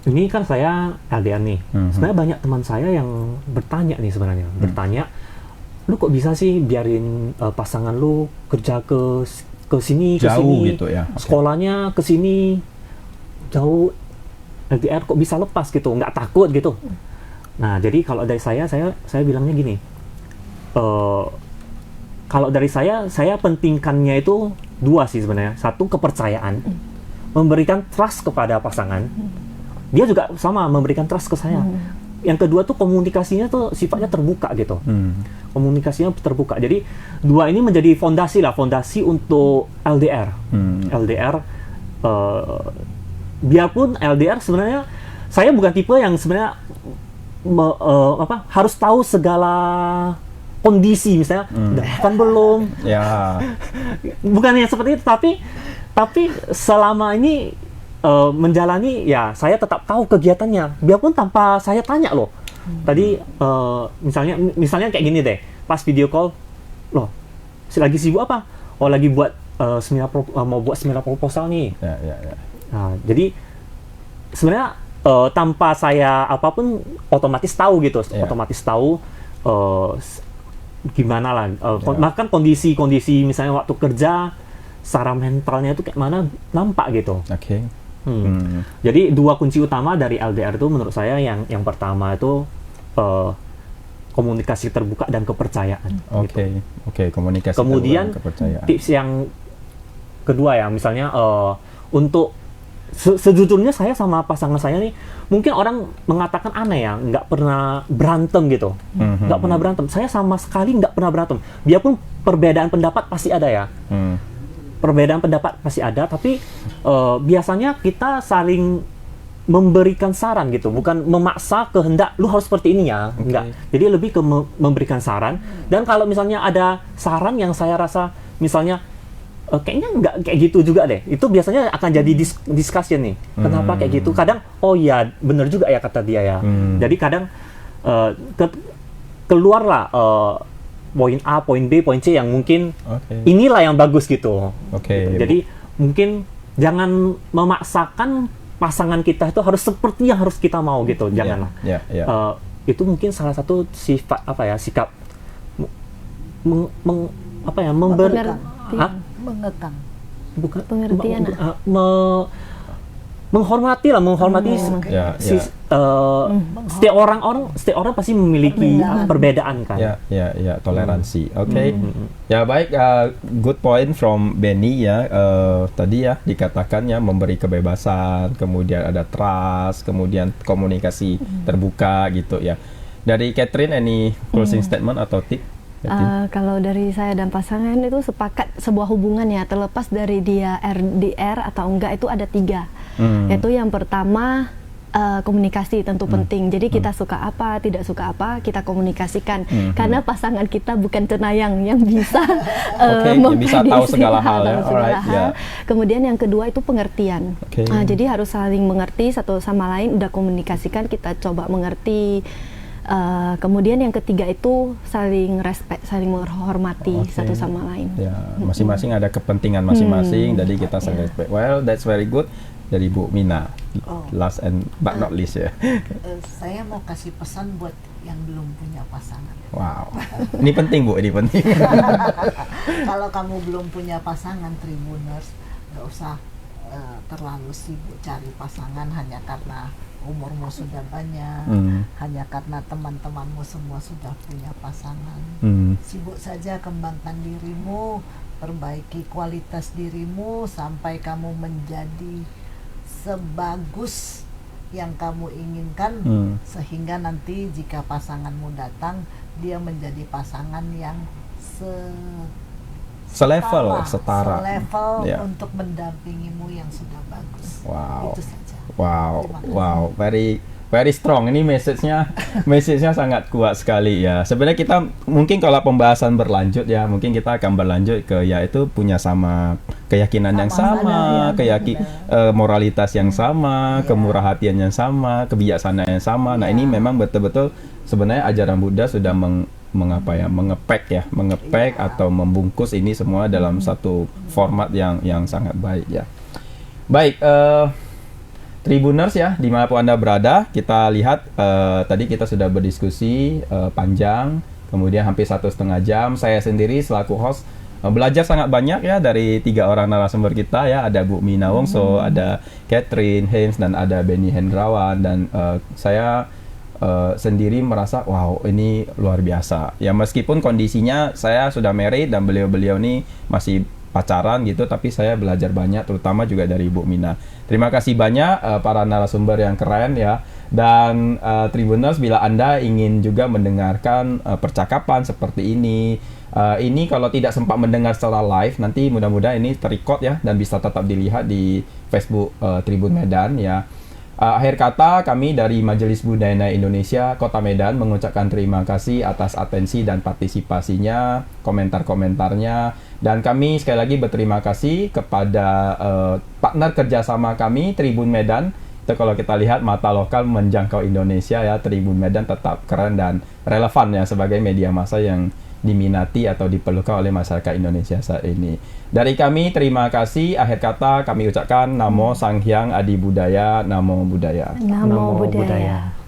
ini kan saya LDR nih. Sebenarnya banyak teman saya yang bertanya nih sebenarnya. Bertanya, lu kok bisa sih biarin pasangan lu kerja ke sini, ke jauh sini, gitu ya. Sekolahnya ke sini, jauh, LDR kok bisa lepas gitu, nggak takut gitu. Nah, jadi kalau dari saya bilangnya gini, kalau dari saya pentingkannya itu 2 sih sebenarnya. Satu, kepercayaan, memberikan trust kepada pasangan. Dia juga sama memberikan trust ke saya. Yang kedua tuh komunikasinya tuh sifatnya terbuka gitu. Komunikasinya terbuka. Jadi 2 ini menjadi fondasi untuk LDR. LDR, biarpun LDR sebenarnya saya bukan tipe yang sebenarnya harus tahu segala kondisi, misalnya udah makan belum, bukan yang seperti itu, tapi selama ini menjalani ya saya tetap tahu kegiatannya biarpun tanpa saya tanya loh. Tadi misalnya kayak gini deh, pas video call, loh lagi sibuk apa? Oh lagi buat mau buat seminar proposal nih. Nah, jadi sebenarnya tanpa saya apapun otomatis tahu gitu, otomatis tahu gimana lah, bahkan kondisi misalnya waktu kerja secara mentalnya itu kayak mana nampak gitu. Jadi 2 kunci utama dari LDR itu menurut saya yang pertama itu komunikasi terbuka dan kepercayaan. Komunikasi kemudian terbuka dan kepercayaan. Tips yang kedua ya, misalnya untuk sejujurnya saya sama pasangan saya nih, mungkin orang mengatakan aneh ya, nggak pernah berantem gitu, nggak pernah berantem. Saya sama sekali nggak pernah berantem. Biarpun perbedaan pendapat pasti ada ya, perbedaan pendapat pasti ada, tapi biasanya kita saling memberikan saran gitu, bukan memaksa kehendak lu harus seperti ini ya, enggak. Jadi lebih ke memberikan saran. Dan kalau misalnya ada saran yang saya rasa misalnya kayaknya nggak kayak gitu juga deh, itu biasanya akan jadi discussion nih, kenapa kayak gitu. Kadang oh ya bener juga ya kata dia ya. Jadi kadang keluarlah poin A, poin B, poin C yang mungkin inilah yang bagus gitu. Gitu. Jadi mungkin jangan memaksakan pasangan kita itu harus seperti yang harus kita mau gitu, janganlah. Itu mungkin salah satu sifat sikap mengekang, bukan pengertian, menghormati setiap orang pasti memiliki perbedaan kan. Toleransi. Ya baik, good point from Benny ya. Tadi ya dikatakan ya memberi kebebasan, kemudian ada trust, kemudian komunikasi terbuka gitu ya. Dari Catherine, any closing statement atau tip? Kalau dari saya dan pasangan itu sepakat sebuah hubungan ya, terlepas dari dia RDR atau enggak, itu ada 3. Yaitu yang pertama komunikasi tentu penting. Jadi kita suka apa, tidak suka apa, kita komunikasikan. Karena pasangan kita bukan cenayang yang bisa bisa tahu segala hal ya. Kemudian yang kedua itu pengertian. Jadi harus saling mengerti satu sama lain, udah komunikasikan, kita coba mengerti Kemudian yang ketiga itu saling respect, saling menghormati satu sama lain. Ya, masing-masing ada kepentingan masing-masing, jadi kita saling respect. Well, that's very good dari Bu Mina. Last and but not least ya. Saya mau kasih pesan buat yang belum punya pasangan. Wow, ini penting Bu, ini penting. Kalau kamu belum punya pasangan Tribuners, nggak usah terlalu sibuk cari pasangan hanya karena umurmu sudah banyak, hanya karena teman-temanmu semua sudah punya pasangan. Sibuk saja kembangkan dirimu, perbaiki kualitas dirimu sampai kamu menjadi sebagus yang kamu inginkan, sehingga nanti jika pasanganmu datang, dia menjadi pasangan yang setara untuk mendampingimu yang sudah bagus. Wow. Itu saja. Wow, very strong. Ini message-nya sangat kuat sekali ya. Sebenarnya kita mungkin kalau pembahasan berlanjut ya, mungkin kita akan berlanjut ke yaitu punya sama keyakinan yang sama, moralitas yang sama, kemurah hatian yang sama, kebijaksanaan yang sama. Nah, ini memang betul-betul sebenarnya ajaran Buddha sudah mengepek atau membungkus ini semua dalam satu format yang sangat baik ya. Baik, Tribuners ya, dimanapun Anda berada, kita lihat tadi kita sudah berdiskusi panjang, kemudian hampir 1,5 jam. Saya sendiri selaku host belajar sangat banyak ya dari 3 orang narasumber kita ya. Ada Bu Mina Wongso, ada Catherine Haynes, dan ada Benny Hendrawan. Dan saya sendiri merasa wow, ini luar biasa ya, meskipun kondisinya saya sudah married dan beliau-beliau ini masih pacaran gitu, tapi saya belajar banyak, terutama juga dari Bu Mina. Terima kasih banyak para narasumber yang keren ya. Dan Tribuners, bila Anda ingin juga mendengarkan percakapan seperti ini kalau tidak sempat mendengar secara live, nanti mudah-mudahan ini terrecord ya dan bisa tetap dilihat di Facebook Tribun Medan ya. Akhir kata, kami dari Majelis Budaya Indonesia Kota Medan mengucapkan terima kasih atas atensi dan partisipasinya, komentar-komentarnya, dan kami sekali lagi berterima kasih kepada partner kerjasama kami, Tribun Medan. Itu kalau kita lihat mata lokal menjangkau Indonesia ya, Tribun Medan tetap keren dan relevan ya sebagai media massa yang diminati atau diperlukan oleh masyarakat Indonesia saat ini. Dari kami terima kasih. Akhir kata kami ucapkan Namo Sang Hyang Adi Budaya, Namo Buddhaya. Namo Buddhaya.